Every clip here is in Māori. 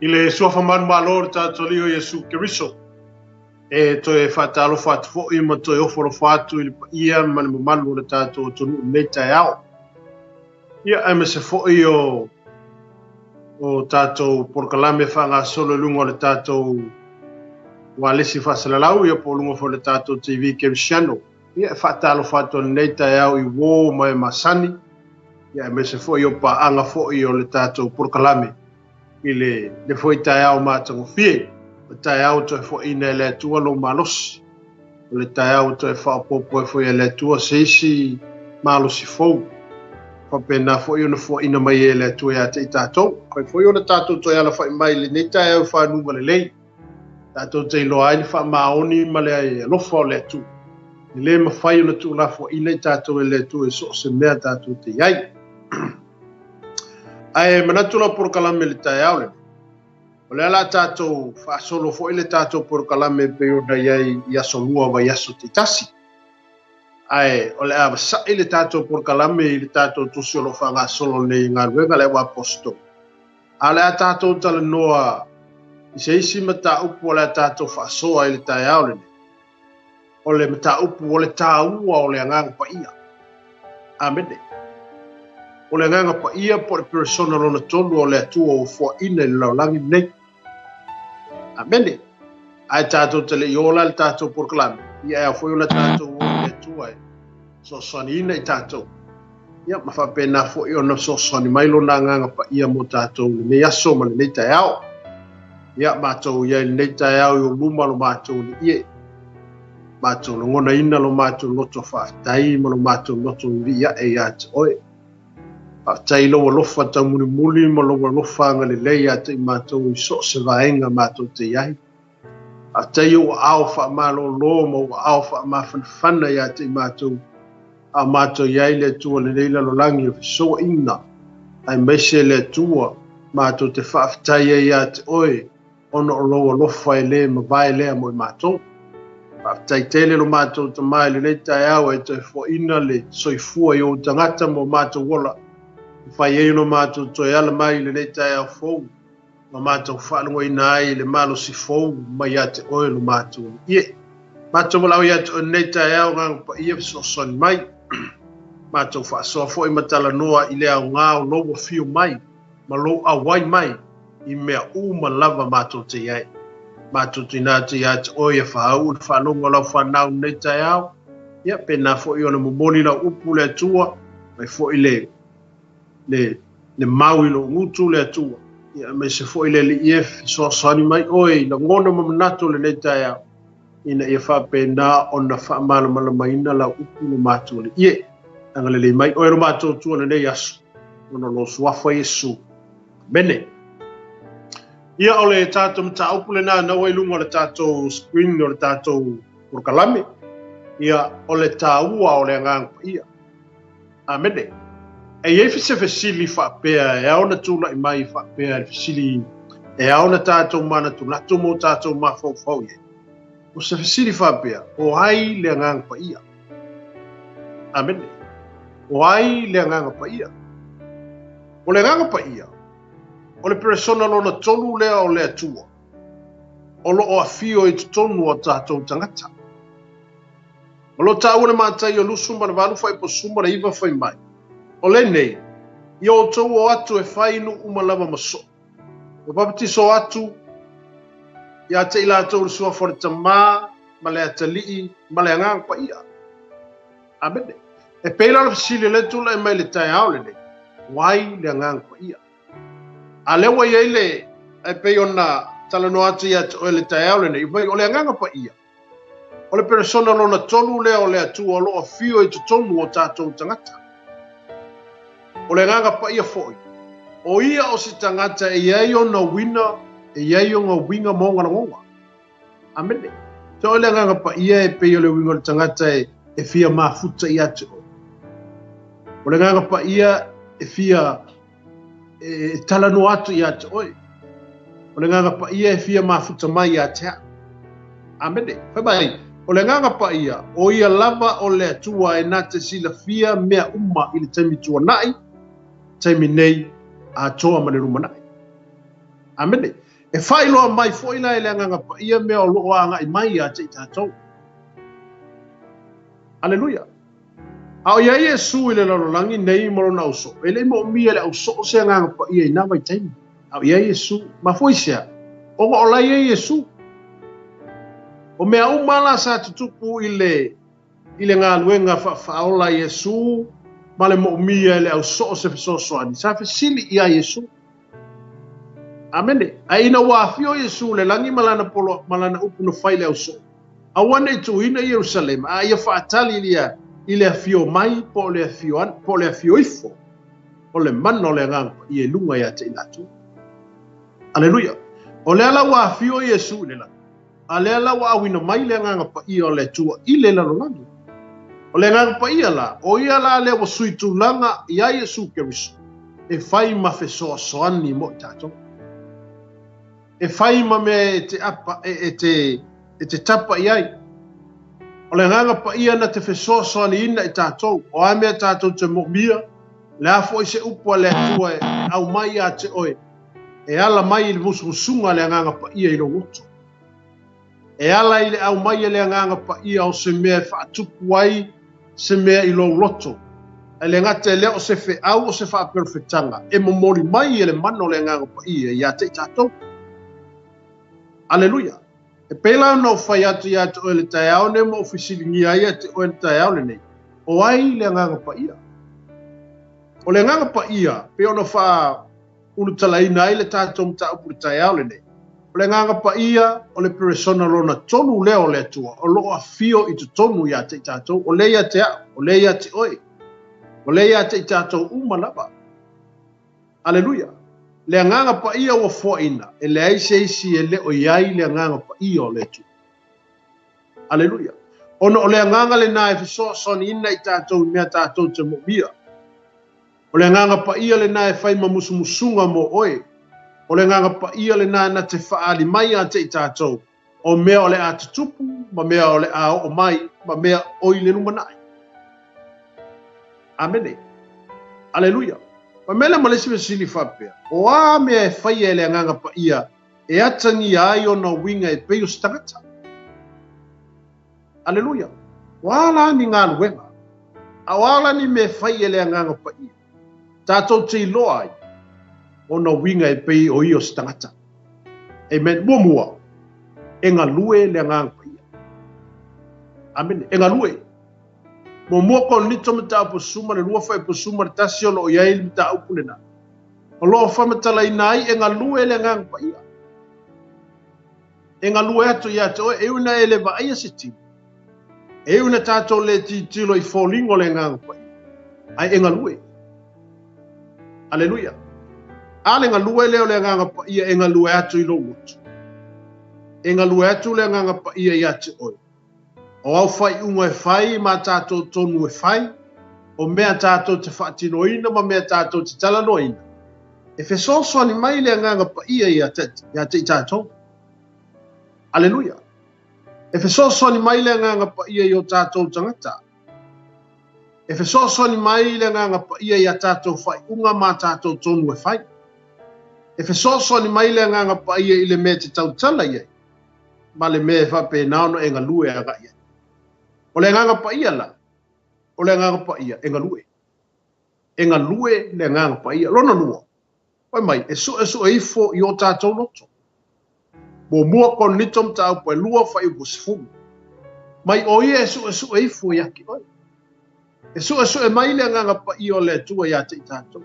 I le suafa manu malo le tātou lio Iesu Keriso. E toe whātalo whātu fo i ma toe oforo whātu i le ia manu malu le tātou tonu nei tai ao. Ia ai me se fo i o tātou porkalame whanga solo lungo le tātou walesi whasalalau ia po lungo fo le tātou TV Kerisiano. Ia whātalo whātu nei tai ao i wō mai masani. Ia me se fo i o paanga fo i o le tātou porkalame. I le foi tai au mātango fie. Le tai au toi fo ina le tua lo malos. Le tai au toi fa popo fo le tua seisi malosi fo. Fa pena fo ina fo ina mai le tua ya te tato. Kai fo ina tato toi ala fa mai le nei tai au fa nu le lei. Tato te lo ai fa maoni ma le lo fo le tu. Le ma fa ina tu la fo ina tato le tua so se mea tato te yai. Ai manatula por kalame le tai au le. O le ala tātou whaasolo fo ile tātou por kalame pe o da iai i aso lua wa i aso te tasi. Ai, o le awa sa ile tātou por kalame i le tātou tusi o lo whanga solo nei ngā ruenga le wa posto. A le a tātou tala noa i se isi mata upu o le a tātou whaasoa i le tai au le. O le mata upu o le tā ua o le anganga pa ia. Amene. O le nganga pa ia po le persona lona tonu o le atua o fua ina i laulangi nei. Amene. Ai tātou tele i ola le tātou por kalame. Ia ea fo i ola tātou o le atua e. So soni ina i tātou. Ia mawha pēnā fo i ona so soni mailo na nganga pa ia mo tātou le nei aso ma le nei tai au. Ia mātou ia le nei tai au i o luma lo mātou le ie. Mātou lo ngona ina lo mātou loto whaatai ma lo mātou loto li ia e ia te oe. Tai lo lofa ta muli ma lo lofa nga le lei ate I mātou I so se vaenga mātou te iai. A tai o au wha malo lo ma o au wha ma whanwhana I ate I mātou. A mātou iai le tua le leila lo langi o so ina. Ai meise le tua mātou te whaaftai I ate oe. Ono o lo lofa I le ma vai lea mo I mātou. Whaaftai tele lo mātou ta mai le le tai au e te fo ina le soifua I o tangata mo mātou wola. Fai e no mātou toi ala mai le nei tai au fou. Ma mātou whanua I nai le malo si fou mai ate oe lo mātou. Ie, mātou walau I ate o nei tai au ngang pa ia so soni mai. Mātou whaasoa fo I matala noa I le au ngāo loa fio mai. Ma lo awai mai I mea uma lava mātou te iai. Mātou tina te ate oe e whahau le whanonga lau whanau nei tai au. Ia, pena fo I ona momoni la upu le atua. Mai fo I le maui lo ngutu le atua. Ia me se fo ile le ief so sani mai oi na ngona mamanato le nei tai au. Ina ia wha pēnā o na wha mala mala maina la upu no mātua le ie. Anga le mai oi ro mātua tua na nei asu. Ona lo suafa Yesu. Bene. Ia o le tātou mta upu le nā nawa ilunga le tātou screen o le tātou porkalame. Ia o le tā ua o le ngang ia. Amene. E iei se fesili whapea, e au na tūna I mai whapea, fesili, e au na tātou mana tūnato mo tātou mawhau iei. O se fesili whapea, o ai le ngang pa ia. Amen. O ai le ngang pa ia. O le ngang pa ia. O le persona lo na tonu lea o le atua. O lo o afio I tonu o tātou tangata. O lo tāua na mātai o lusu ma na walu whai po suma na iwa whai mai. O le nei, I o tau o atu e whainu umalama maso. O papati so atu, I a te ila tau risua whaneta mā, ma le ata lii, ma le angang pa ia. Amene. E peila la fasili le tula e mai le tai au le nei. Wai le angang pa ia. A lewa ia ile, e pei ona talano atu ia o le tai au le nei, o le angang pa ia. O le persona lo na tonu lea o le atu o lo a fio I tonu o tātou tangata. O le nganga pa ia foi. O ia o si tangata e iai o na wina, e iai o ngā winga monga na ngonga. Amene. Te o le nganga pa ia e pei o le winga o le tangata e fia mafuta I ate o. O le nganga pa ia e fia e talano atu I ate oi. O le nganga pa ia e fia mafuta mai I ate ha. Amene. Whai mai. O le nganga pa ia, o ia lava o le atua e nā te sila fia mea uma I le taimi tua nai, taimi nei a toa mane rumanai. Amene. E whai loa mai fwoi la ele nganga pa ia mea o loo anga i mai a te i tātou. Aleluia. Ao ia Yesu ile lalolangi nei moro na uso. Ele mo mia le uso se nganga pa ia ina mai taimi. Ao ia Yesu ma foi sea. O o la ia Yesu. O mea umala sa tutupu ile ngā luenga whaola Yesu ma le mo mia le uso se fisoso ani. Sa fesili ia Yesu. Amene. Aina wafio Yesu le langi malana polo malana upu no fai le uso. Awane i tuina Jerusalem. A ia whaatali lia. Ile afio mai po le afio ifo o le mano le nganga i e lunga ia te inatu. Aleluia. O le ala wa afio Yesu le la. A le ala wa awina mai le nganga pa i o le tua i le lalolani. O le nganga pa i ala, o i ala le wa sui tulanga i a Yesu Keriso. E fai ma fe soa soani mo i tato. E fai ma me te apa e te tapa i ai. O le nganga pa ia na te fesoso ni ina i tātou. O a mea tātou te mokmia. Le afo i se upo le atua e au mai a te oe. E ala mai i le musunga le nganga pa ia i lo woto. E ala i le au mai le nganga pa ia o se mea whaatupu ai se mea i lo loto. E le ngate leo se fe au o se wha perfectanga. E momori mai i le mano le nganga pa ia i a te tātou. Aleluia. E pela no fai atu ia te oele tai au ne mo ofisilingi ia te oele tai au le nei. O ai le nganga pa ia. O le nganga pa ia, pe ono wha unutala ina ai le tātou mta upu le tai au le nei. O le nganga pa ia, o le persona rona tonu leo le atua, o loo a fio i tu tonu ia te tātou, o le ia te au, o le ia te oe, o le ia te tātou umanaba. Aleluia. Le nganga pa ia o foina e le aise isi e le o iai le nganga pa ia o le tu. Aleluia. Ono o le nganga le na e fiso soni ina i tātou mea tātou te mo mia. O le nganga pa ia le na e fai ma musumusunga mo oe. O le nganga pa ia le na te whaali mai a te i tātou. O mea o le a tutupu, ma mea o le a o mai, ma mea o i le numanai. Amene. Aleluia. Ma mele malesi me sili whapea. O a mea e whai e le nganga pa ia, e atangi ai o na winga e peo stangata. Aleluia. Wala ni ngā luenga. A wala ni me whai e le nganga pa ia. Tātou te iloa ai, o na winga e peo o i o stangata. Amen. Mua. E ngā lue le nganga pa ia. Amen. E ngā lue. Mo mo ko nito mata po suma le lua fai po suma le tasi o lo iai mata upu le na. O lo fa mata lai nai e ngā lue le ngang pa ia. E ngā lue atu ia te oe e una e le va aia se ti. E una tātou le ti tilo i fōlingo le ngang pa ia. Ai e ngā lue. Aleluia. Ale ngā lue leo le ngang pa ia e ngā lue atu i lo mutu. E ngā lue atu le ngang pa ia ia te oe. O au fai unga e fai, ma tātou tonu e fai, o mea tātou te whaatinoina, ma mea tātou te talanoina. E fesoso ani mai le nganga pa ia ia te i tātou. Aleluia. E fesoso ani mai le nganga pa ia i o tātou tangata. E fesoso ani mai le nganga pa ia i a tātou fai unga ma tātou tonu e fai. E fesoso ani mai le nganga pa ia i le mea te tautala iai. Ma le mea whape naono e ngā lue a gai. O le nganga pa ia la. O le nganga pa ia. E ngā lue. E ngā lue le nganga pa ia. Lona lua. Pai mai. E su e ifo i o tātou loto. Mo mua kon nitom tāu pa lua whai upo sifumu. Mai o ia e su e ifo i aki oi. E su e mai le nganga pa ia o le tua i ate i tātou.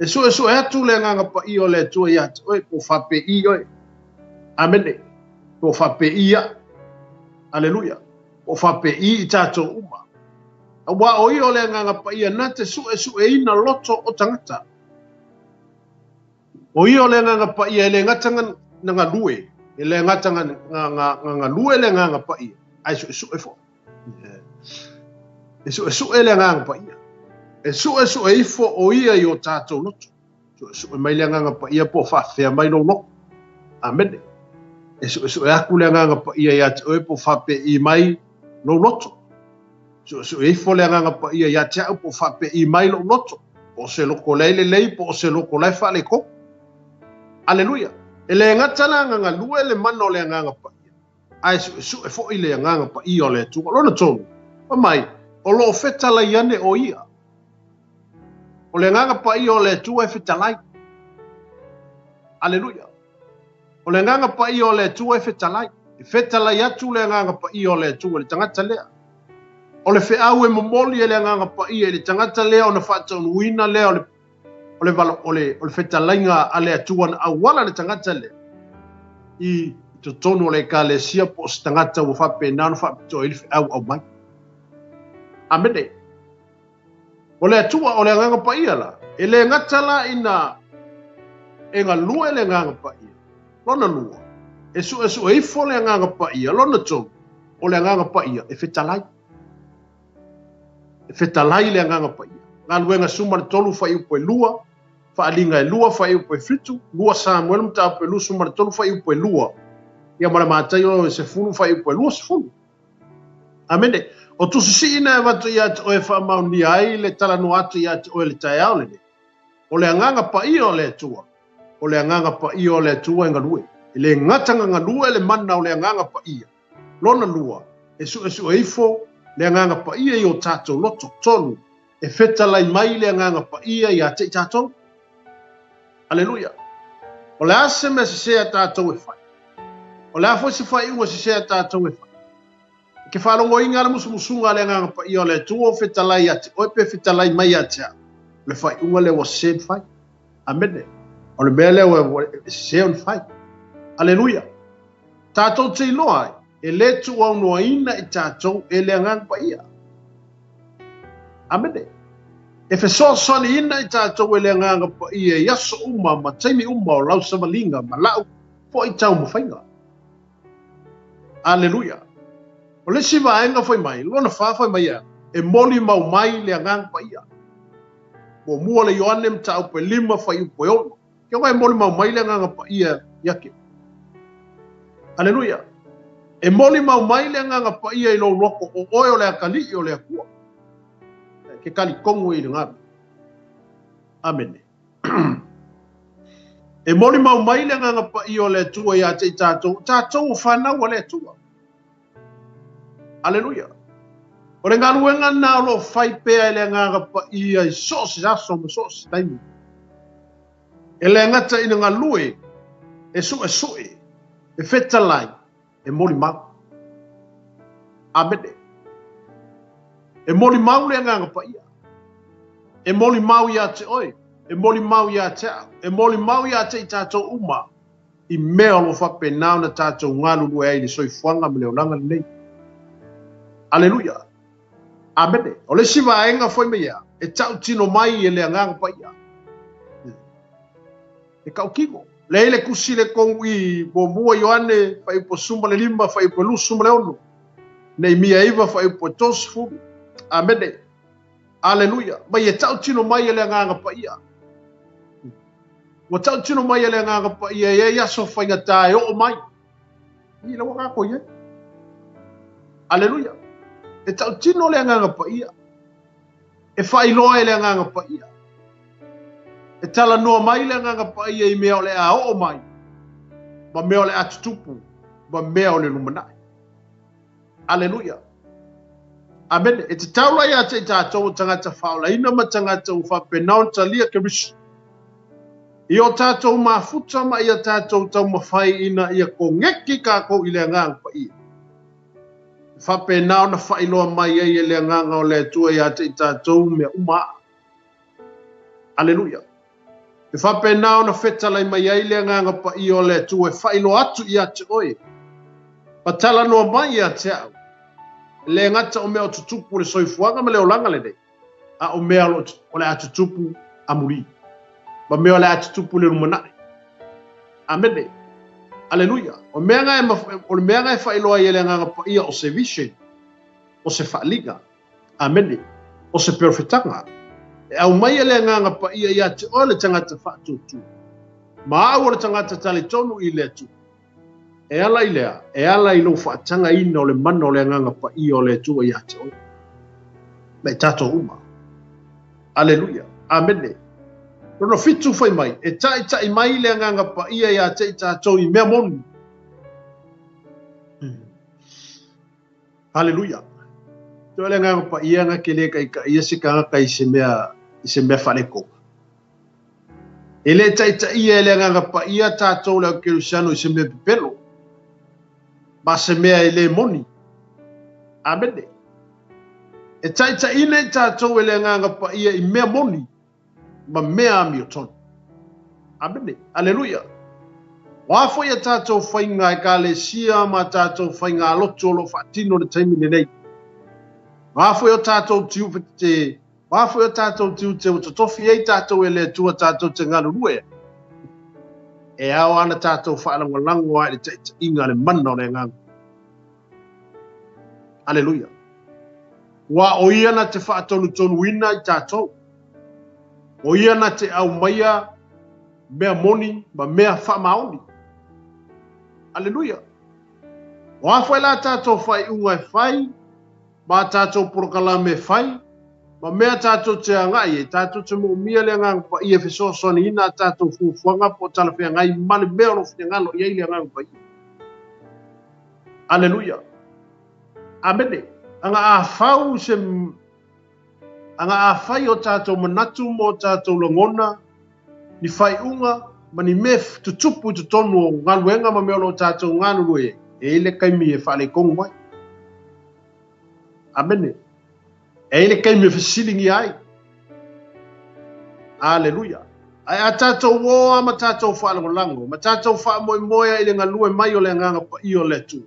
E su e atu le nganga pa ia o le tua i ate oi. Po whape i oi. Amene. Po whape ia. Aleluia. O whape i tātou uma. A wā o i o le nganga pa ia na te su e ina loto o tangata. O i o le nganga pa ia e le ngatanga nga lue. E le ngatanga nga lue le nganga pa ia. Ai su e fo. E su e le nganga pa ia. E su e ifo o ia i o tātou loto. Su e mai le nganga pa ia po whawhea mai no loko. Amen. E su e aku le nganga pa ia i ate oe po whape i mai no loto. So e fo le nganga pa ia ia tia po whape i mai lo loto. O se loko lei le lei po o se loko lei whale ko. Aleluia. E le ngatala nganga lua le mano le nganga pa ia. Ai su e fo ile nganga pa ia o le tua. Lona tonu. O mai, o lo fetala iane o ia. O le nganga pa ia o le tua e fetalai. Aleluia. O le nganga pa ia o le tua e fetalai. E fetalai atu le nganga pa ia o le tua le tangata lea. O le feau e momoli e le nganga pa ia le tangata lea o na whaatau uina lea o le fetalainga a le atua na awala le tangata lea. I to tonu o le ka le sia po se tangata o whapena no whapito i le feau au mai. Amene. O le atua o le nganga pa ia la. E le ngatala ina e ngā lua e le nganga pa ia. Lona lua. E su e ifo le nganga pa ia. Lona tonu. O le nganga pa ia. E fetalai. E fetalai le nganga pa ia. Ngā luenga suma le tolu whai upo e lua. Whaalinga e lua whai upo e fitu. Lua Samuel mta upo e lua suma le tolu whai upo e lua. Ia mara mātai o se fulu whai upo e lua se fulu. Amene. O tusi si ina e watu ia te oe whaamauni ai le talanu atu ia te oe le tai au le. O le nganga pa ia o le tua. O le nganga pa ia o le tua e ngalue. E le ngatanga ngalue le mana o le nganga pa ia. Lona lua. E su e ifo le nganga pa ia i o tātou loto tonu. E fetalai mai le nganga pa ia i a te tātou. Aleluia. O le ase me se sea tātou e whai. O le afo se whai ua se sea tātou e whai. Ke whalongo inga le musumusunga le nganga pa ia o le tua fetalai ate. Oe pe fetalai mai ate a. Le whai unga le wa se whai. Amene. O le mea le wa se on whai. Aleluia. Tātou te iloa ai. E le tu au noa ina i tātou e le nganga pa ia. Amene. E fe so soni ina i tātou e le nganga pa ia i aso uma ma taimi uma o lau samalinga ma lau po i tau mawhainga. Aleluia. O le siwa ainga foi mai, lona whawhai mai a, e moli mau mai le nganga pa ia. Mo mua le yoane mta upe lima whai upe ono. Kio ngai moli mau mai le nganga pa ia yake. Aleluia. E moli mau mai le nganga pa ia i lo roko o oe o le akali i o le akua. Ke kali kongu i ngā. Amene. E moli mau mai le nganga pa i o le tua i a te tātou. Tātou whanau o le tua. Aleluia. O le ngā ruenga nā lo whai pēa i le nganga pa i a i sosi aso ma sosi taimi. E le ngata i ngā lue. E sue. E fetalai. E moli mau. Amene. E moli mau le nganga pa ia. E moli mau ia te oi. E moli mau ia te au. E moli mau ia te i tātou uma. I mea lo whapenau na tātou ngālulu e ai ni soifuanga me leonanga nei. Aleluia. Amene. O le siwa ainga foi me ia. E tau tino mai e le nganga pa ia. E kau kiko. Le ele kusi le kongu i bo mua yoane fai po sumba le lima fai po lu sumba le ono. Nei mia iwa fai po tosfu. Amene. Aleluia. Mai e tau tino mai e le nganga pa ia. Wa tau tino mai e le nganga pa ia e yaso fai ngata e o mai. I la waka ko ye. Aleluia. E tau tino le nganga pa ia. E fai loa e le nganga pa ia. E tala noa mai le nganga pa ia I mea o le a o mai. Ma mea o le atutupu. Ma mea o le lumanai. Aleluia. Amen. E te taula ia te tātou tangata whaola. Ina ma tangata u whapenau talia ke risu. I o tātou mafuta ma ia tātou tau mawhai ina ia ko ngeki kako I le nganga pa ia. Whapenau na whailoa mai ia le nganga o le tua ia te tātou mea uma. Aleluia. E whapenau na whetalai mai ia le nganga pa ia o le tua e whailo atu ia te oi. Patala noa mai ia te au. Le ngata o mea o tutupu le soifuanga ma le olanga le nei. A o mea o le atutupu amuri. Ma mea o le atutupu le rumanai. Amene. Aleluia. O mea ngai whailoa I le nganga pa ia o se vision. O se whaaliga. Amene. O se perfetanga. E au mai le nganga pa ia te o le tangata whaatutu. Ma au o le tangata tali tonu I le tu. E ala I lea, e ala I lo whaatanga ina o le mana o le nganga pa I o le tua I ate o. Me tato uma. Aleluia. Amene. Rono fitu fai mai. E tai mai le nganga pa ia ia te tātou I mea monu. Hallelujah. Tō le nganga pa ia nga ke le ka ia se kanga kai se mea whaneko. E le tai ia le nganga pa ia tātou le Kerusiano I se mea pipelo. Ma se mea I le moni. Amene. E tai ine tātou le nganga pa ia I mea moni. Ma mea ami o tonu. Amene. Hallelujah. Wafo ia tātou whainga e ka le sia ma tātou whainga loto lo whaatino le taimine nei. Wafo ia tātou tiu te, wafo ia tātou tiu te o totofi ei tātou e le tua tātou te ngāru rue. E au ana tātou whaananga lango ai le taita inga le mana o le ngang. Hallelujah. Wa o ia na te whaatonu tonu ina I tātou. O ia na te au maia mea moni ma mea whamaoni. Hallelujah. Wafo e la tātou whai unga e whai, ma tātou porokalame whai, ma mea tātou te angai, tātou te mo mia le ngang pa ia whisosoni ina tātou fufuanga po talawhia ngai, mani mea no whiangalo iei le ngang pa ia. Hallelujah. Amene. Anga a whau se, anga a whai o tātou manatu mo tātou langona, ni whai unga, mani mef tu tupu tu tonu o ngaluenga ma meo lo tātou nganu rue, e ile kaimi e whale kongu mai. Amene. E ile kaimi e whasilingi ai. Hallelujah. Ai a tātou woa ma tātou whale lango, ma tātou wha moe moea ile ngalue mai o le nganga pa I o le tua.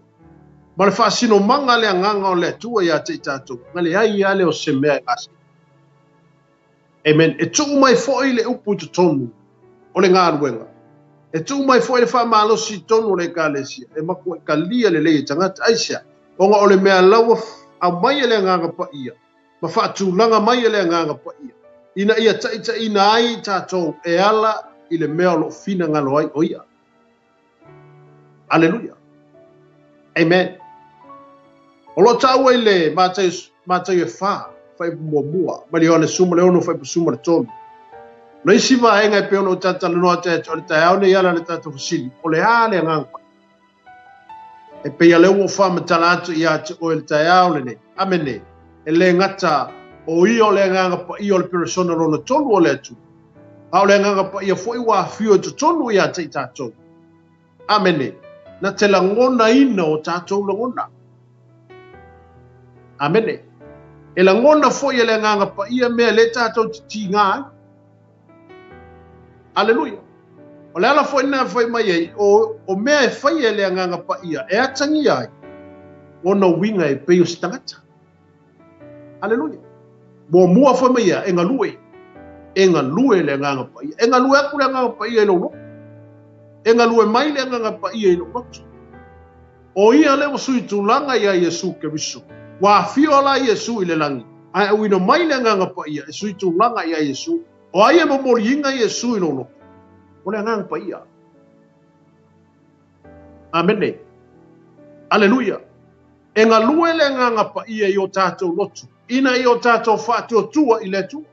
Ma le whaasino manga le nganga o le tua ia te tātou, ngale ai ia le o se mea I asi. Amen. E tuu mai fo ile upu tu tonu. O le ngā ruenga. E tū mai fo e wha malosi tonu le kālesia. E maku e ka lia le lei tangata aisia. O ngā o le mea lawa a mai e le nganga pa ia. Ma wha tūlanga mai e le nganga pa ia. Ina ia taita ina ai tātou e ala I le mea lo fina ngalo ai o ia. Hallelujah. Amen. O lo tau e le mātai e wha. Whai mua. Mali o le suma le ono whai suma le tonu. No isi va enga e peono tata no te o le tau ne yala le tata fusili o le ale nganga e pe ya le wo fa matalatu ia te o le tau le ne amene e le ngata o I o le nganga pa I o le persona ro no tonu o le tu a le nganga pa ia foi wa fio te tonu ia te tatou amene na te langona ina o tatou langona amene e langona foi le nganga pa ia me le tatou tinga Hallelujah. O le ala foi na foi mai ai o mea e fai e le nganga pa ia e atangi ai o na winga e pe o stangata. Hallelujah. Mo mua foi mai ia e ngalue le nganga pa ia. E ngalue aku le nganga pa ia e no. E ngalue mai le nganga pa ia e no. O ia le sui tulanga ia Yesu Keriso. Wa fio la Yesu I le langi. Ai wino mai le nganga pa ia e sui tulanga ia Yesu. O aia mo moringa Yesu ino no. O le ngang pa ia. Amene. Hallelujah. E ngalue le nganga pa ia I o tātou lotu. Ina I o tātou whātua tua I le tua.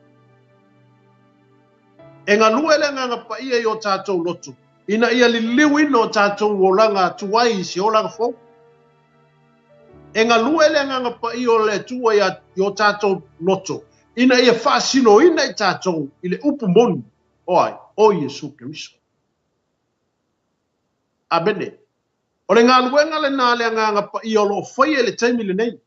E ngalue le nganga pa ia I o tātou lotu. Ina ia li liu ino tātou wolanga tuai si o langa fau. E ngalue le nganga pa ia o le tua I o tātou lotu. Ina ia whaasino ina I tātou I le upu moni o Yesu Keriso. Amene. O le ngā luenga le nā le nganga pa I o lo whai e le taimi le nei.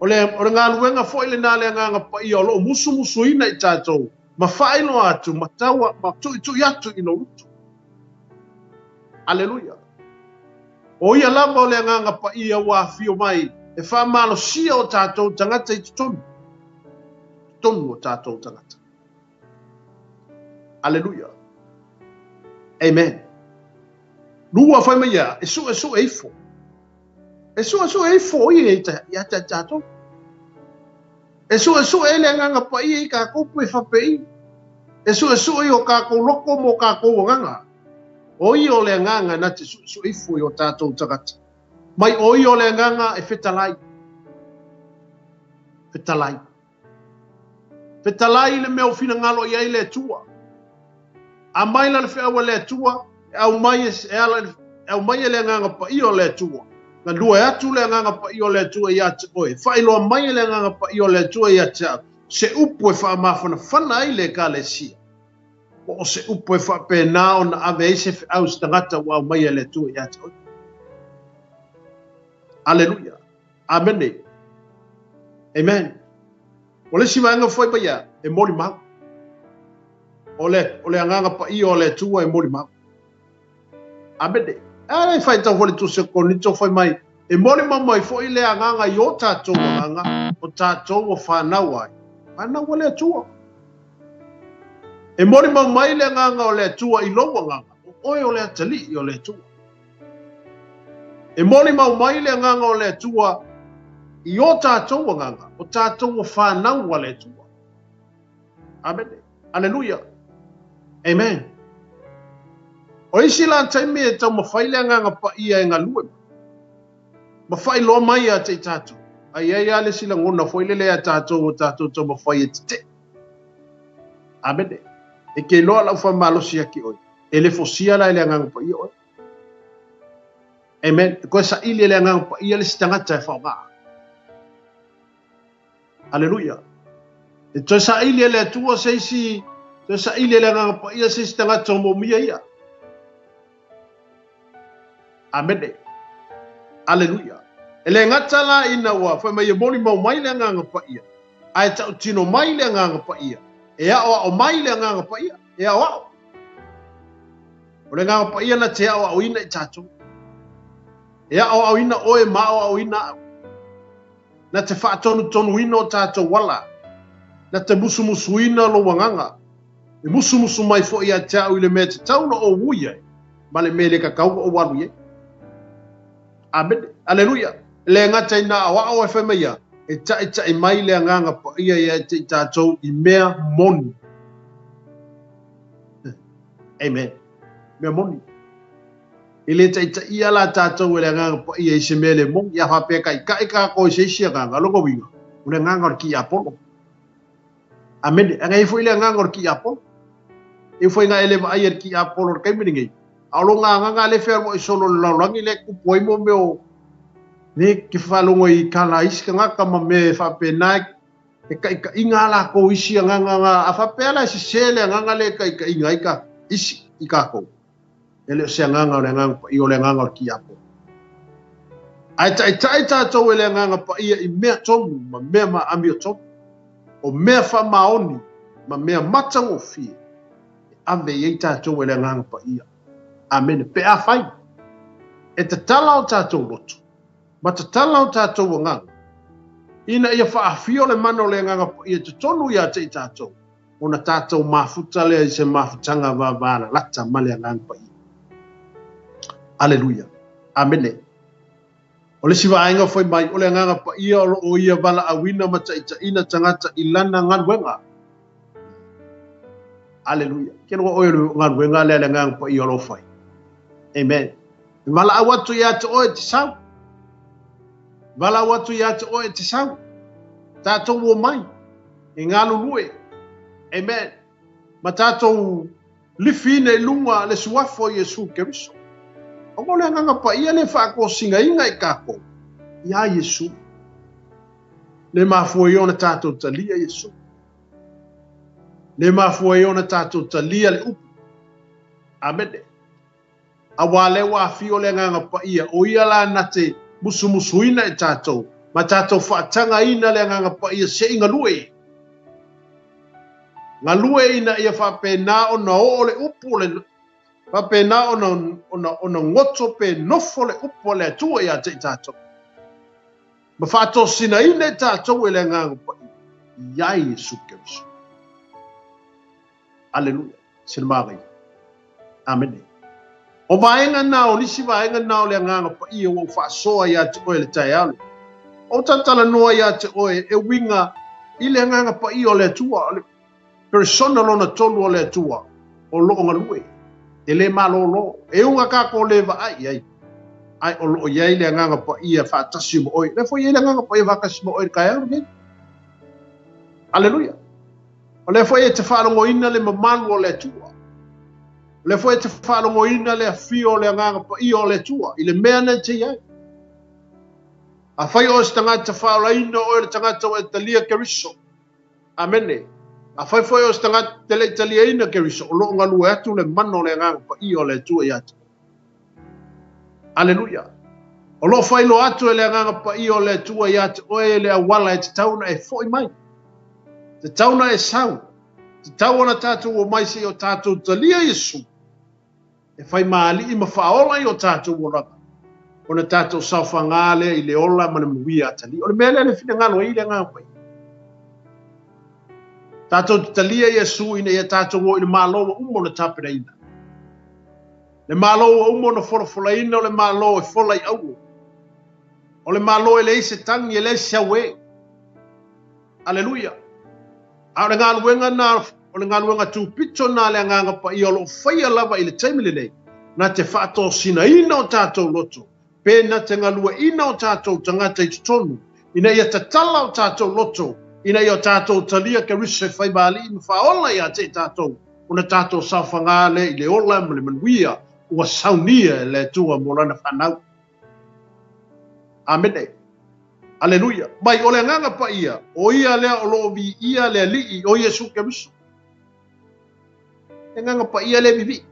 O le ngā luenga whai le nā le nganga pa I o lo musu ina I tātou. Ma whaino atu, ma taua, ma tui atu ino rutu. Hallelujah. O ia lama o le nganga pa I a wā fio mai e wha malo sia o tātou tangata I tonu. Tonu o tātou tangata. Hallelujah. Amen. Lua whai mai ia, e su eifo. E su eifo I e tātou. E su e le nganga pa I ka kupu e whapei. E su I o ka loko mo ka nganga. O I o le nganga na te su eifo I o tātou tangata. Mai o I o le nganga e whetalai. Whetalai le mea o fina ngalo I ai le tua. A mai la fe wa le tua au mai e ala au mai le nganga pa io le tua. Na lua atu le nganga pa io le tua ia te oi. Fai lo mai le nganga pa io le tua ia te se upu e wha mawhana whana ai le ka le sia. O se upu e wha pēnā o na ave eise au stangata wa mai le tua ia te oi. Alleluia. Amen. Amen. O le si maanga foi pa ia e mori mau. O le anganga pa io le tua e mori mau. Amen. Ai fai tau hole tu se konito foi mai. E mori mau mai foi le anganga i o tātou anganga. O tātou o whanau ai. Whanau le tua. E mori mau mai le anganga o le tua i loa anganga. O oe o le atali i o le tua. E mori mau mai le anganga o le tua i o tātou anganga. O tātou o whanau le tua. Amen. Alleluia. Amen. O isi la taimi e tau mawhai le nganga pa ia e ngā lue. Mawhai loa mai a te tātou. Ai ai ale sila ngona whaile le a tātou o tātou tau mawhai e te. Amen. E ke loa lau wha malosi aki oi. E le fosia la le nganga pa ia oi. Amen. E koe sa ili le nganga pa ia le sitangata e whaonga. Alleluia. E toi sa ili le atua se isi, toi sa ili le nganga pa ia se sitangata o mo mia ia. Amen. Alleluia. Ele ngata la ina wa fa mai moni mau mai le nganga pa ia. Ai tau tino mai le nganga pa ia. E a o mai le nganga pa ia. E a o. O le nganga pa ia na te a o ina i tatu. E a o ina o e ma o ina. Na te fa tonu ina o tatu wala. Na te musu ina lo wanganga. E musu mai fo ia tau ile me te tau no o wuia. Male mele ka kau o waru ye. Amen. Alleluia. Le ngata ina awa o fe meia. E ta mai le nganga pa ia ia te tātou i mea moni. Amen. Mea moni. Ile ta ia la tātou le nganga pa ia i se mele moni. Ia hape kai ka ko i se isia nganga longo winga. Ule nganga ki Apollo. Amen. Anga i foi le nganga ki Apollo. E foi nga ele ai ki Apollo kai miningi. Alo nga le fer mo solo langi le ku poi mo meo ne ki falongo i kala iska nga ka me fa pena e ka inga la ko isi nga a fa pela si sele nga le ka inga ka isi i ka ko ele se nga le nga i o le nga ki apo ai ta to le nga pa i me to ma me ma ami to o me fa maoni ma me matango fi ave i ta to le nga pa i. Amen. Pe a fai. E te tala o tātou roto. Ma te tala o tātou o nganga. Ina ia whaafio le mano le nganga po ia te tonu ia te i tātou. Ona tātou mafuta lea i se mafutanga vāvāna. Lata male nganga pa ia. Alleluia. Amen. O le siwa ainga foi mai o le nganga pa ia o ia vala awina mata ina tangata ilana nganwenga. Alleluia. Kena o oiru nganwenga le nganga pa ia lo fai. Amen. Vala awatu ya te oe te sau. Vala awatu ya te oe te sau. Tātou o mai. E ngā lulue. Amen. Ma tātou lifi ne lunga le suafo Yesu Keriso. Ongo le nganga pa ia le whaako singa inga i kako. Ia Yesu. Le mafua i ona tātou talia Yesu. Le mafua i ona tātou talia le upu. Amen. Awale wa fio le nganga pa ia o ia la na te musuina e tātou ma tātou whaatanga ina le nganga pa ia se inga lue ngā lue ina ia whapena o na o le upo le whapena o na ngoto pe nofo le upo le atua ia te tātou ma whaato sina ina e tātou e le nganga pa ia Yesu Keriso. Alleluia. Sina māgai. Amen. O vaenga nao, nisi vaenga nao le nganga pa ia o whaasoa ia te oe le tai alu. O tatala noa ia te oe e winga i le nganga pa ia o le tua, persona lona tolu o le tua, o loo ngalue, e le malolo, e unga kako lewa ai, ai o loo iai le nganga pa ia whaatasi mo oe, le fo iai le nganga pa ia whaakasi mo oe kai alu, Alleluia. O le fo ia te whaarongo ina le mamalu o le tua, Le foi te whaalongoina le afio le nganga pa i o le tua, i le mea na te iai. A whai o se tangata whaolaina o le tangata o e talia keriso. Amene. A whai o se tangata te le talia ina keriso, o loo ngalu e atu le mano le nganga pa i o le tua i atu. Aleluia. O loo whai lo atu e le nganga pa i o le tua i atu, o e le awala e te tauna e foi mai. Te tauna e sau. Te tauna tātou o mai se o tātou talia Yesu. E whai maali i mawhaola i o tātou o raka. O na tātou sauwhangale i le ola mana muia atali. O le mea le whina ngalo i le ngāpai. Tātou talia Yesu ina ia tātou o i le māloa umo na tāpera ina. Le māloa umo na whorofora ina o le māloa e whola i au. O le māloa e le ise tangi e le siawe. Aleluia. A o le ngāluenga nā, o le ngāluenga tūpito nā le nganga pa i o lo whaia lava i le taimile nei. Nā te whaato sina ina o tātou loto. Pena te ngalua ina o tātou tangata i tutonu. Ina ia te tala o tātou loto. Ina ia o tātou talia ke risse whai maali i mwhaola ia te tātou. Una tātou sauwhangale i le ola ma le manuia. Ua saunia le tua morana whanau. Amene. Aleluia. Mai o le nganga pa ia. O ia lea o loo vi ia lea lii o Yesu ke riso. Le nganga pa ia le vivi.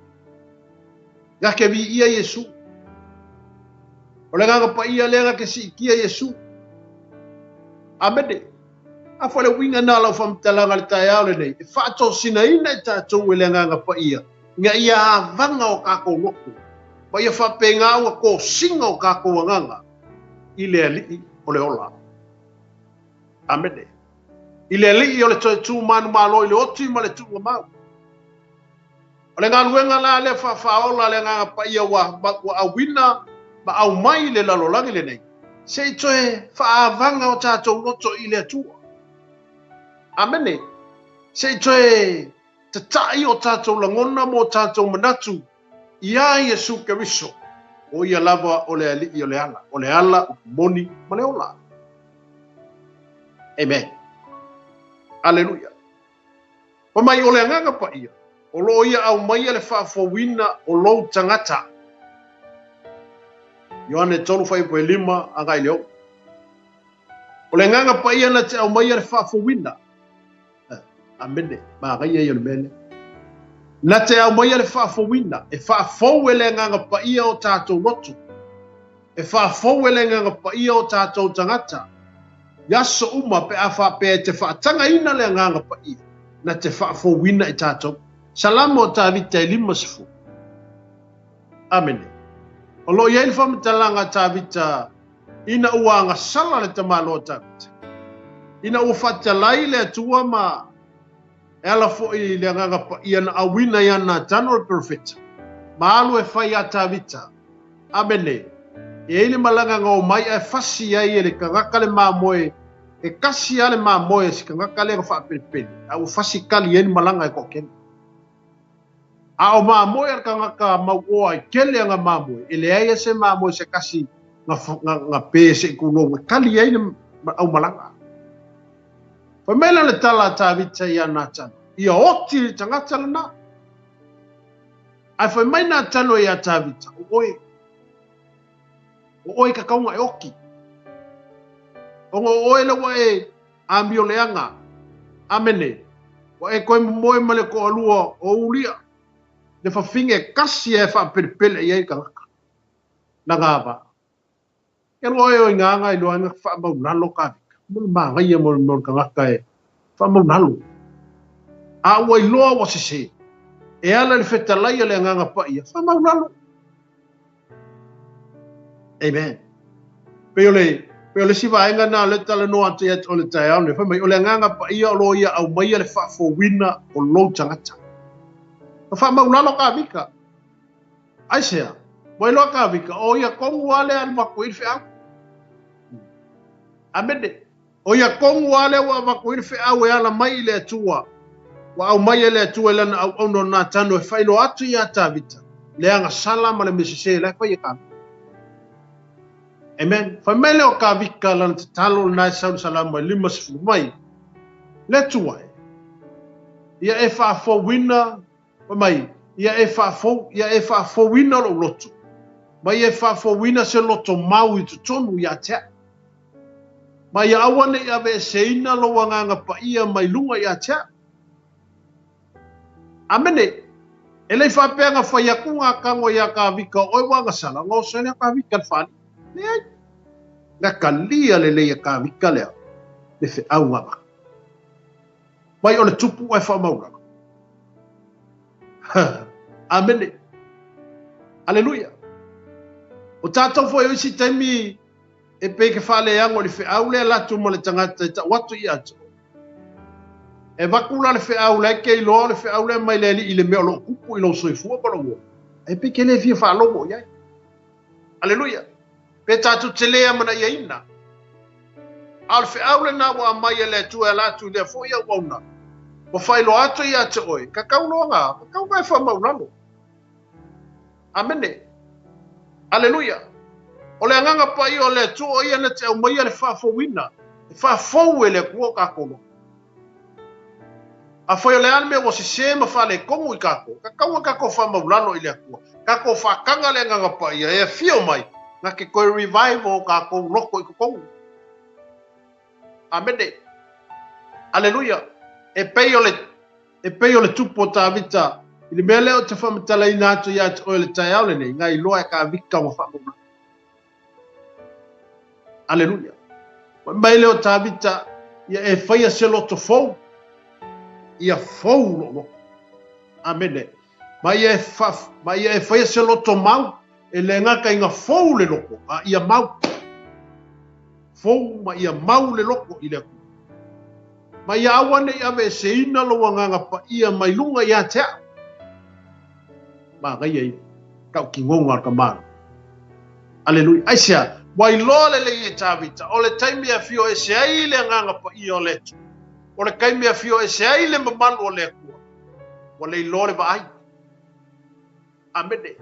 Ga ke vi ia Yesu. O le nganga pa ia lea ke si kia Yesu. Amene. A whale winga nā lau whamtalanga le tai au le nei. E whaato sina ina i tātou e le nganga pa ia. Nga ia vanga o kako loko. Pa ia whapenga ua ko singa o kako wanganga. I le alii o le ola. Amene. I le alii o le toi tū manu malo i le oti ma le tū mau. O le ngā luenga la le whaola le nganga pa ia wa awina ma au mai le lalolangi le nei. Se i toe whaavanga o tātou loto i le atua. Amene. Se i toe te tai o tātou langona mo tātou manatu. Ia Yesu Keriso. O ia lava o le alii o le ala. O le ala o moni ma le ola. Amen. Aleluia. Pa mai o le nganga pa ia. O lo ia au mai le whaafowina o lo tangata. Ioane tolu whai po e lima a ngai leo. O le nganga pa ia na te au mai le whaafowina. Amene. Ma ngai e le mele. Na te au mai le whaafowina. E whaafowe le nganga pa ia o tātou rotu. E whaafowe le nganga pa ia o tātou tangata. Yaso uma pe a whape te whaatanga ina le nganga pa ia. Na te whaafowina i tātou. Salamo o tāwita e lima sifu. Amene. O lo iei whamitalanga tāwita ina uanga sala le tamalo o tāwita. Ina ua whatalai le atua ma e ala fo i le nganga pa ia na awina ia na tano le profeta. Ma alu e whai a tāwita. Amene. E ili malanga ngau mai e fasi ai e le kangaka le mamoe. E kasi ale mamoe si kangaka le whaapelipeli. A u fasi kali eni malanga e kokeni. A o mamoe ar kangaka mauoa i kele anga mamoe. E le aia se mamoe se kasi nga pe se kuno. Kali eni au malanga. Fa mela le tala tāwita ia nā tano. Ia oti le tangata lana. Ai fa mai nā tano ia tāwita. O oi ka kaunga e oki. O oi le wa e ambio leanga. Amene. Wa e koe moe male ko alua o ulia. Le fa finge kasi e fa perpele ia i ka ngaka. Na ngāwa. E loa e o nganga i loa ngaka fa mau nalo kāwika. Mulu maa ngai mo ka ngaka e fa mau nalo. A ua i loa wa se. E ala le fetalai le nganga pa ia. Fa mau nalo. Amen. Pe ole siva inga na le tala no ate o le tai au ne fa mai ole nganga pa ia lo ia au mai le fa fo wina o lo tangata. Fa mau nalo ka vika. Ai sea. Moi lo ka vika o ia kongu ale al makuir fe au. Amende. O ia kongu ale wa makuir fe au e ala mai le atua. Wa au mai le atua lana au ono na tano e failo atu ia tavita. Le anga salama le mesese le fa ia ka. Amen. Fa mele o ka vika lan te talo na sau salama lima sifu mai. Le tuai. Ia e fa fo wina fa mai. ia e whaafowina lo loto. Mai e whaafowina se loto mau I tutonu ia tea. Mai awane ia ve seina lo wanganga pa ia mai lunga ia tea. Amene, ele whapenga whaiakunga kango ia ka vika oi wanga sala, ngau sene ka vika whani. Nei, nga ka lia le leia ka vika lea, le whi au ngama. Mai o le tupu ai whamaura. Amene. Aleluia. O tātou fo isi taimi e peke whale ango le whi au lea latu mo le tangata i ta watu I atu. E wakula le wheau le kei loa le wheau le mai le li I le mea lo kupu I lo soifua kono mua. E peke le fia whaalogo iai. Aleluia. Pe tātou te lea mana ia ina. Al wheau le na wa mai le tua la tu le fo ia wauna. Ko whailo ato I ate oi. Ka kaunoa ngā. Ka kau mai whamaunano. Amene. Aleluia. O le anganga pa I o le tu o ia na te au mai le whaafowina. E whaafou e le kua kakono. A foi le alme o se sema fale kongu I kako. Ka kaua kako fa maulano I le akua. Kako fa kanga le nganga pa ia e fio mai. Na ke koe revival kako loko I kongu. Amene. Aleluia. E pei o le tupo ta vita. I le mele o te whamatala I nātu ia te oe le tai au le nei. Ngai loa ka vika wa whamuna. Aleluia. Mai leo ta vita. Ia e whaia se loto fou. Ia fou lo. Amene. Mai e whaia se loto mau. E le ngaka inga fou le loko. Ia mau. Fou ma ia mau le loko I le aku. Mai ia awane ia me se ina lo wanganga pa ia mai lunga ia tea. Ma ngai ei. Kau ki ngonga ka mara. Aleluia. Aisia. Wai loa le e tavita. O le taimi a fio e se ai le nganga pa ia o letu. O le kaimi a fio e se ai le mamalu o le akua. O le ilore va ai. Amene.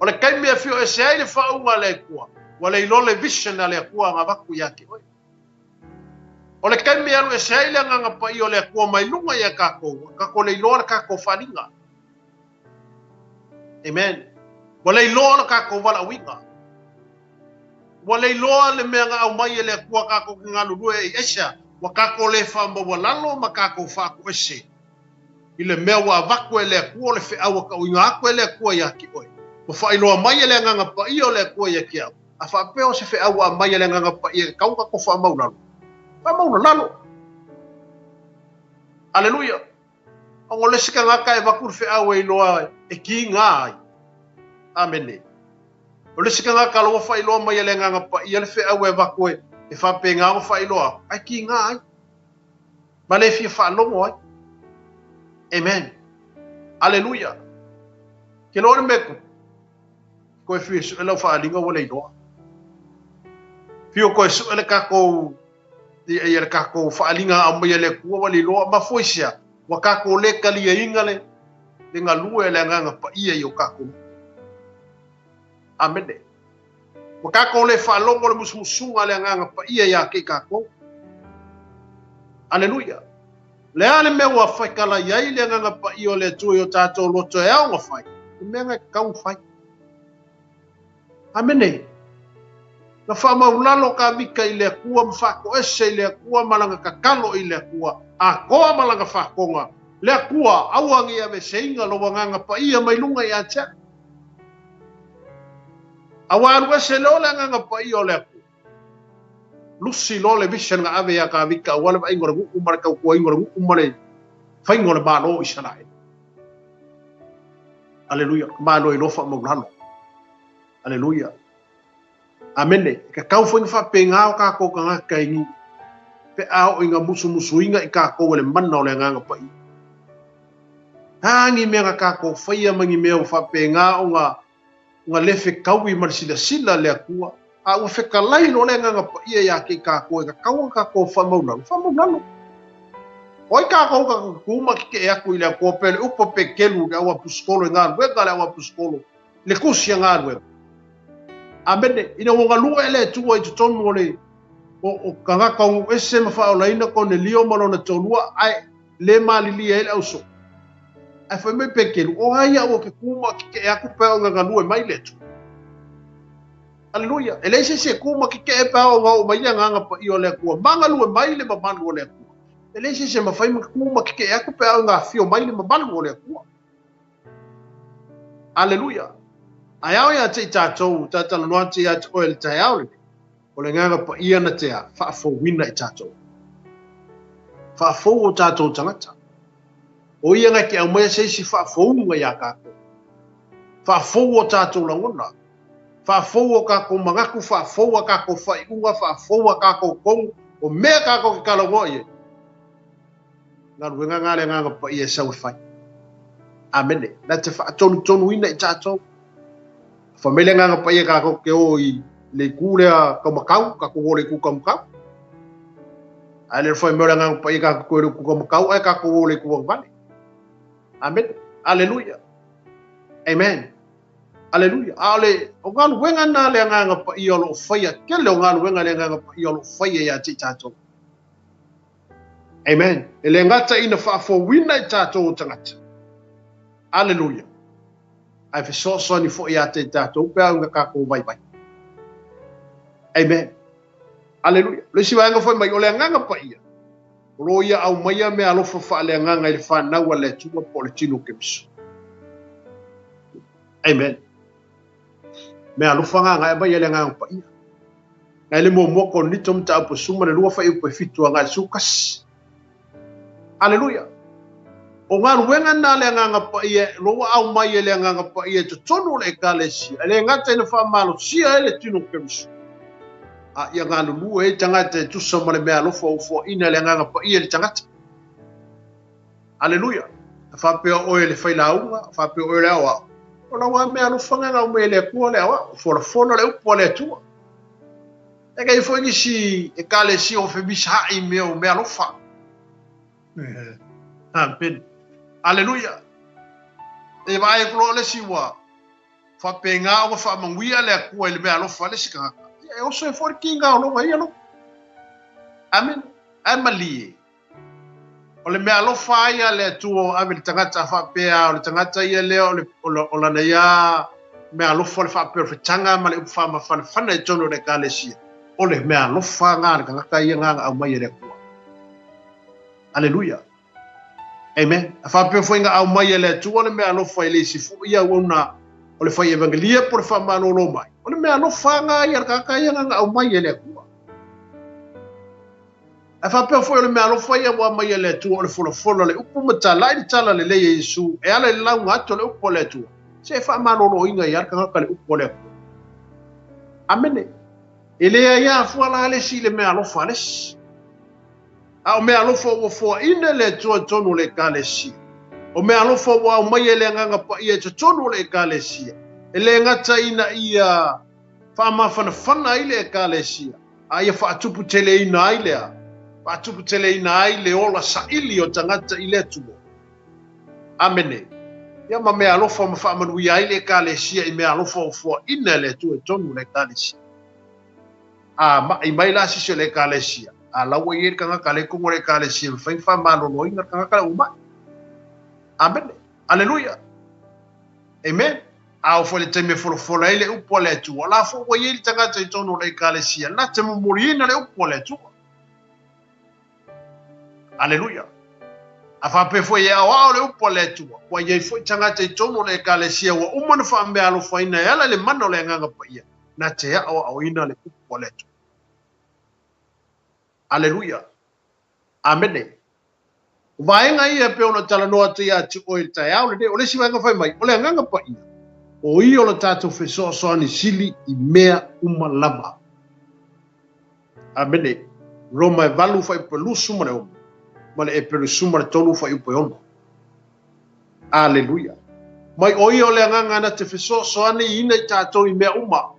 O le kaimi a fio e se ai le whaunga le akua. O le ilole vision a le akua ngā waku yake. O le kaimi alu e se ai le nganga pa i o le akua mai lunga ia kako. Kako le ilore kako whaninga. Amen. O le ilore kako wala winga. O le ilore le mea ngā au mai e le akua kako ki ngā lurue e esha. Wa kako le whamba wa lalo ma kako whaku ese. I le mea wa vaku e le akua le whiaua ka uinga aku e le akua ia ki oi. Wa whailoa mai e le nganga pa i o le akua ia ki au. A whapeo se whiaua mai e le nganga pa i e kauka ko whamau lalo. Whamau lalo. Aleluia. Ongo le sika ngaka e vaku le whiaua i loa e ki ngā ai. Amene. O le sika ngaka loa whailoa mai e le nganga pa i le whiaua e vaku e e whape ngā o whailoa, ai ki ngā ai. Ma le fia whaalomo ai. Amen. Aleluia. Ke lore meku. Koe fia su elau whaalinga wale iloa. Fio koe su ele kako, i ele kako whaalinga a mai ele kua wale iloa, ma foisia. Wa kako le kalia ingale, le ngā lua ele nganga pa ia i o kako. Amene. Wa kako le whaalongo le musumusunga le nganga pa ia ia ke kako. Aleluia. Le ale mea wa whaikala iai le nganga pa ia o le tui o tātou loto e au ngawhai. Le mea ngai kau whai. Amene. Na whamaulalo ka vika I le kua mwhako ese I le kua malanga kakalo I le kua. A koa malanga whakonga. Le kua auangi ave seinga lo wanganga pa ia mai lunga I atea. Awaru ese leo le nganga pa I o le aku. Lusi lo le vision nga ave ya ka vika wale ba ingora ngu umare kau kua ingora ngu umare whaingora malo I sanae. Aleluia. Malo I lofa maulano. Aleluia. Amene. Ka kau whainga whape ngāo ka ko ka ngaka ingi. Pe ao inga musu inga I ka ko wale mana o le nganga pa I. Hangi mea ka ko whaia mangi mea whape ngāo nga lefe kaui marisila le akua. A ua whekalai no le nganga pa ia ia ke ka koe ka kaua ka ko whamaunalo. Whamaunalo. Oi ka ko ka kuma ki ke aku I le akua pele upo pe kelu le awa puskolo ngā ruega le awa puskolo. Le kusia ngā ruega. Amene, ina wonga lua ele tua I tutonu o ka ngaka ungu ese mawha o laina ko ne lio malo na tonua ai le malilia ele au so. ai foi me pekelu o ai o ke kuma ke aku pe o nga lue mai le tu aleluia ele se kuma ke pe o mai nga pa i o le ku manga lue mai le malu o le ku ele se ma fai kuma ke aku pe o nga fio mai le malu o le ku aleluia ai au ya te tatou tatala no te at o le tai au o le nga pa i ana te fa fo wina i tatou fa fo o tatou tangata o ia nga ke au mai se si fa fo nga ya ka fa fo o tatou langona fa fo o ka ko mangaku fa fo o ka ko fa unga fa fo o ka ko kong o me ka ko ka lo ye na ruenga nga le nga pa i sa fa amen na te fa tonu ina i tatou fa mele nga pa i ka ko ke o i le kule ka makau ka ko le ku ka makau ale foi mele nga pa i ka ko le ku ka makau ai ka ko le ku vale amen aleluia amen aleluia ale o ngalu wenga na le nga pa i lo faia ke le ngalu wenga le nga pa i lo faia ya ti tatou amen ele ngata ina fa fo wina i tatou tangata aleluia ai fe so ni fo ya te tatou pe nga ka ko vai vai amen aleluia le si wanga foi mai o le nga pa ia ro ia au mai me alo fa le nga i fa na wa le tu po le tino ke biso amen me alo fa nga ba ia le nga pa ia ngai le mo ko ni tom ta po suma le lua fa i po fitu nga sukas aleluia o nga wenga na le nga pa ia lo au mai le nga pa ia to tonu le kalesi le nga te no fa malo si ele tino ke biso a ia nga lu e tanga te tu so male me alo fo ina le nga pa ia le tanga aleluia fa pe o ele fa la unga fa pe o le awa o la wa me alo fa nga me le ku le awa fo le upo le tu e ga fo ni si e kale si o fe bis ha i me o me alo fa amen aleluia e vai ko le si wa fa pe nga o fa manguia le ku le me alo fa le si ka e o so for kinga o lo vai alo amen amali o le me alo fa ia le tu o ave tangata fa pe o le tangata ia le o la ya me alo fa fa pe tanga ma le fa ma fa na e tono le kale si o le me alo fa nga ka ka ia nga au mai le ku aleluia amen fa pe fo nga au mai le tu o le me alo fa le si fu ia ona o le fa evangelia por fa ma no lo mai o le me alo fa nga ia ka ia nga au mai le ku a fa pe fo le me alo fa ia wa mai le tu o le fo le upu mata lai tala le le Yesu e ala le lau ngato le upu le tu se fa ma no lo inga ia ka le upu le amen ele ia fo la le si le me alo fa le a o me alo fo ina le tu tonu le kale si o me alo fo wa mai le nga pa ia tonu le kale si ele ngata ina ia fa ma fa ile kale si a ia fa tupu tele ina ile fa tupu tele ina ile ola sa ili o tangata ile tu amene ia ma me alo fo ma fa ma wi ile kale si i me alo fo ina le tu tonu le kale si a ma i mai la si le kale si a la wo yer kanga kale ko ngore kale si fa ma no no inga kanga kale uma amen aleluia amen a fo le teme fo la ile upo le tu la fo wo yer tanga te tono le kale si na te mo morina le upo le tu aleluia a fa pe fo ya wa le upo le tu wa ye fo tanga te tono le kale si wa umma fa mbe alo fa ina ya le mano le nganga pa ia na te ya o ina le upo le tu aleluia amen vai nga ia pe ona tala no atu ia ti o ita ya o le si nga fai mai o le nganga pa ia o i o le tatu fe so ni sili i mea uma lava amen roma valu fai pelu suma le o ma le pelu suma le tolu fai upo ono aleluia mai o i o le nganga na te fe so ani ina i tatu i mea uma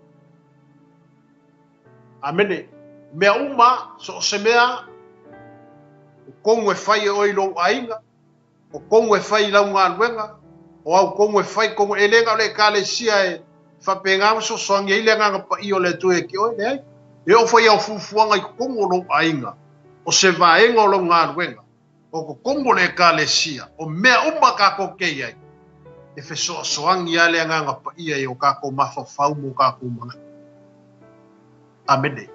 amen mea uma so se mea o kongo e fai o ilo ainga o kongo e fai lau ngā luenga o au kongo e fai kongo e lenga le kale sia e whapengama so soangi e lenga pa i o le tue ki oi nei e o fai au fufuanga i kongo lo ainga o se vaenga o lo ngā luenga o ko kongo le kalesia o mea uma ka ko ke ai e fe soangi ale nga pa ia o ka ko mafafau mo ka ko manga amene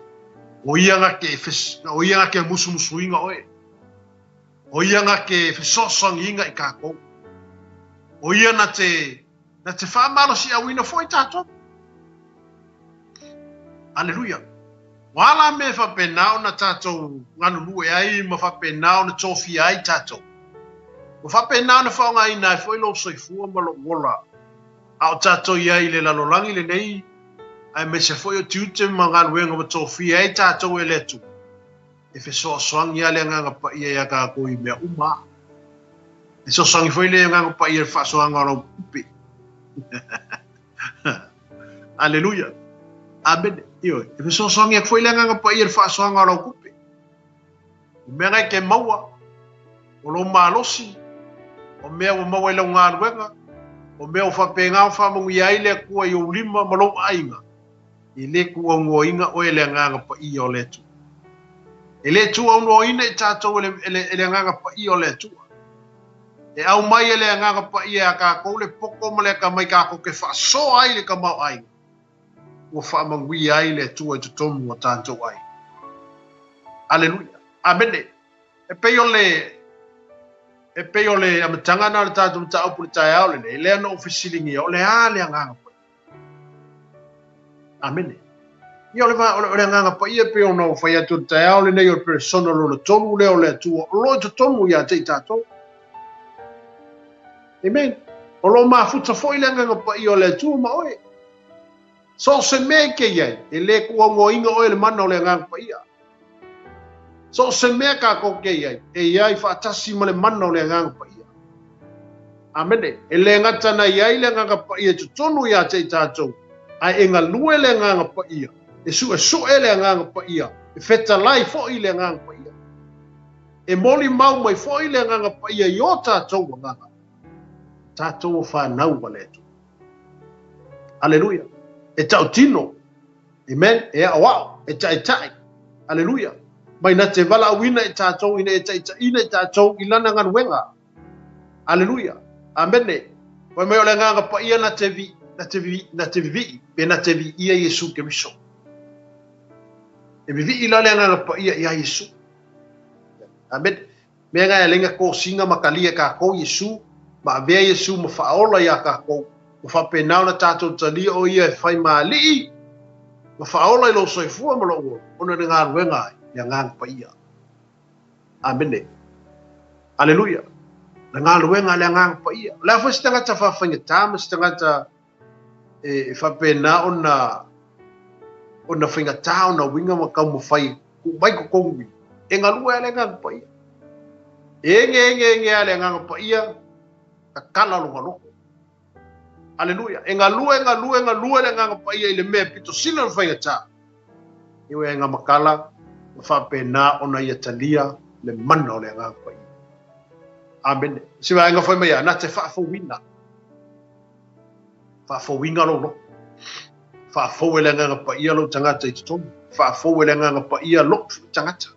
o ia nga ke musuinga oe o ia nga ke fe soangi nga i ka ko o ia na te whamalo si awina foi tato Alleluia. Wala me whapenao na tātou nganu lue ai, ma whapenao na tofi ai tātou. Ma whapenao na whaonga i nai whoi lo soifua ma lo wola. Ao tātou iai le lalolangi le nei, ai me se whoi o tiute ma nganu wenga ma tofi ai tātou e letu. E whi soangi ale nganga pa ia ia ka koi mea uma. E soangi whoi le nganga pa ia whasoanga rau kupe. Alleluia. Amen. Iyo, e so songi ak foi lenga pa ir fa so nga ro kupe. O mea ke maua. O lo malosi. O mea o maua le nga ruenga. O mea o fa penga fa mo ia ile ku ai o lima malo ainga. I le ku o ngoinga o ele nga pa i o le tu. Ele tu o ngoina tato ele nga pa i o le tu. E au mai ele nga pa i ka ko le poko mo le ka mai ka ko ke fa so ai le ka mau ainga. O whaamangui ai le tua te tomu o tātou ai. Alleluia. Amene. E peo le amatanga na le tātou ta upu le tai au le lea no ofisilingi o le a le anganga pa. Amene. Ia le anganga pa ia peo no whai atu le tai au le nei o le persona lo le tomu leo le tua. O lo te tomu ia te tātou. Amen. O lo mafuta foi le anganga pa ia o le tua ma oe. So se me ke ia, e le kua ngoinga o le mana o le ngang pa ia. So se me ka ko ke ia, e ia i whaatasi ma le mana o le ngang pa ia. Amene, e le ngata na ia i le ngang pa ia tu tonu ia te tātou, ai e ngalue le ngang pa ia, e su e le ngang pa ia, e feta lai fo i le ngang pa ia. E moli mau mai fo i le ngang pa ia i o tātou wa nganga. Tātou o whanau wa le tu. Alleluia. E tau tino. Amen. E a wao. E tai. Alleluia. Mai na te wala awina e tātou ina e tai tātou i lana ngan wenga. Alleluia. Amen. Wai mai o le nganga pa ia na te vi. Pe na te vi ia Yesu ke miso. E vi ila le nganga pa ia Yesu. Amen. Mea ngai lenga ko singa makalia ka ko Yesu. Ma avea Yesu ma whaola ia ka ko. Ma whapenau na tātou tali o ia e whai maali. Ma whaola i lo soifua ma lo ua. Ona ni ngā ruenga ia ngā pa ia. Amene. Alleluia. Na ngā ruenga ia ngā pa ia. Lea whai si tangata whawhainga tāma, si tangata e whapenau na whainga tā, na winga ma kau ma whai. Mai ko kongi. E ngā lua ia ngā pa ia. Enge ia ngā pa ia. Ka kala longa loko. Alleluia. E ngā lua le ngā pa ia i le mea pito sila le whainga tā. Iwe e ngā makala, ma whapena ona ia talia le mana o le ngā pa ia. Amen. Siwa e ngā whai mai a, nā te whaafowina. Whaafowinga lo no. Whaafowe le ngā pa ia lo tangata i tutomu. Whaafowe le ngā pa ia lo tangata.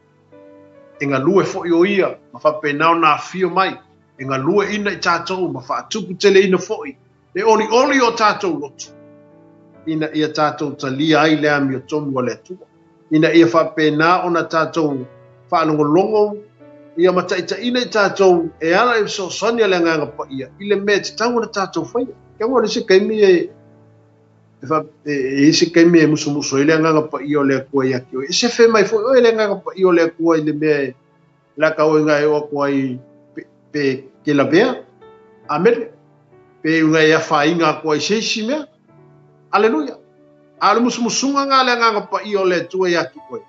E ngā lua fo i o ia, ma whapena ona fio mai. E ngā lua ina i tātou, ma whaatupu tele ina fo i. E oli o tātou lotu. Ina ia tātou talia ai lea mi o tomu le tua. Ina ia whapena ona tātou whaanongolongo. Ia mataita ina i tātou e ala i so sonia le nganga pa ia. Ile mea te tango na tātou whaia. Kia ngore se kaimi se kaimi e muso i le nganga pa ia o le kua ia kio. E se whe mai fo o le nganga pa ia o le kua i le mea la kau inga e o kua i pe ke la vea. Amen. Pe unga ia whainga kua i seisi mea. Alleluia. Ale musunga ngā le nganga pa i o le tua ia ki koe.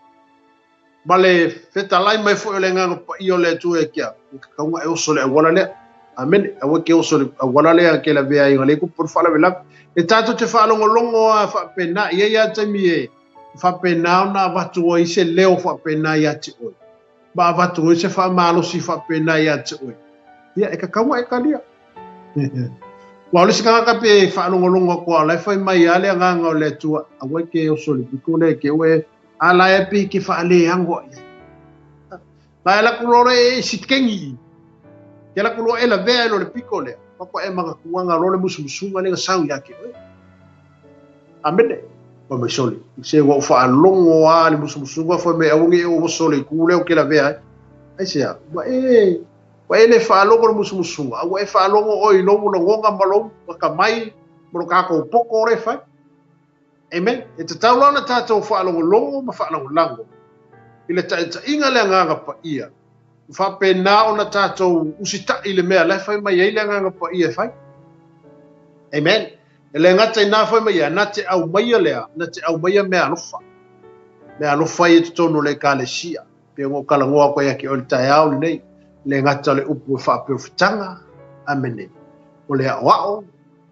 Ma le whetalai mai fo i o le nganga pa i o le tua ia kia. Kaunga e oso le awala lea. Amen. Awa ke oso le awala lea ke la vea inga le kupur whala vela. E tātou te whaalongolongo a whapena. Ia ia taimi e whapena ona watu o i se leo whapena ia te oi. Ma watu o i se whamalosi whapena ia te oi. Ia e ka kaunga e ka lia. Wa ole sika ka pe whaanongolongo ko ala fai mai ale nganga o le tua awe ke o soli piko le ke we ala e pe ke whaale ango. La la kulore e sitkengi Ke la kulo ela vea lo le piko le. Pako e manga kuanga lo le mususunga le sau ya ke. Amene. Ba me soli. Se wo fa longo a le mususunga fo me aungi o soli ku le o ke la vea. Ai se ya. Wa ele fa longo le mususunga. Wa e fa longo o I longo no ngonga malo ka mai mo ka ko poko re fa. Amen. E te tau lana tātou whaalongo ma whaalongo lango. I le ta inga le nganga pa ia. Whapena o na tātou usita I le mea le whai mai ei le nganga pa ia whai. Amen. E le ngata I nā whai mai ia, na te au maia lea, na te au maia mea alofa. Mea alofa I te tono le ka le sia. Pia ngō kala ngoa koe aki o le tai au le nei. Le ngata le upu e whapeo whitanga. Amene. O le awao,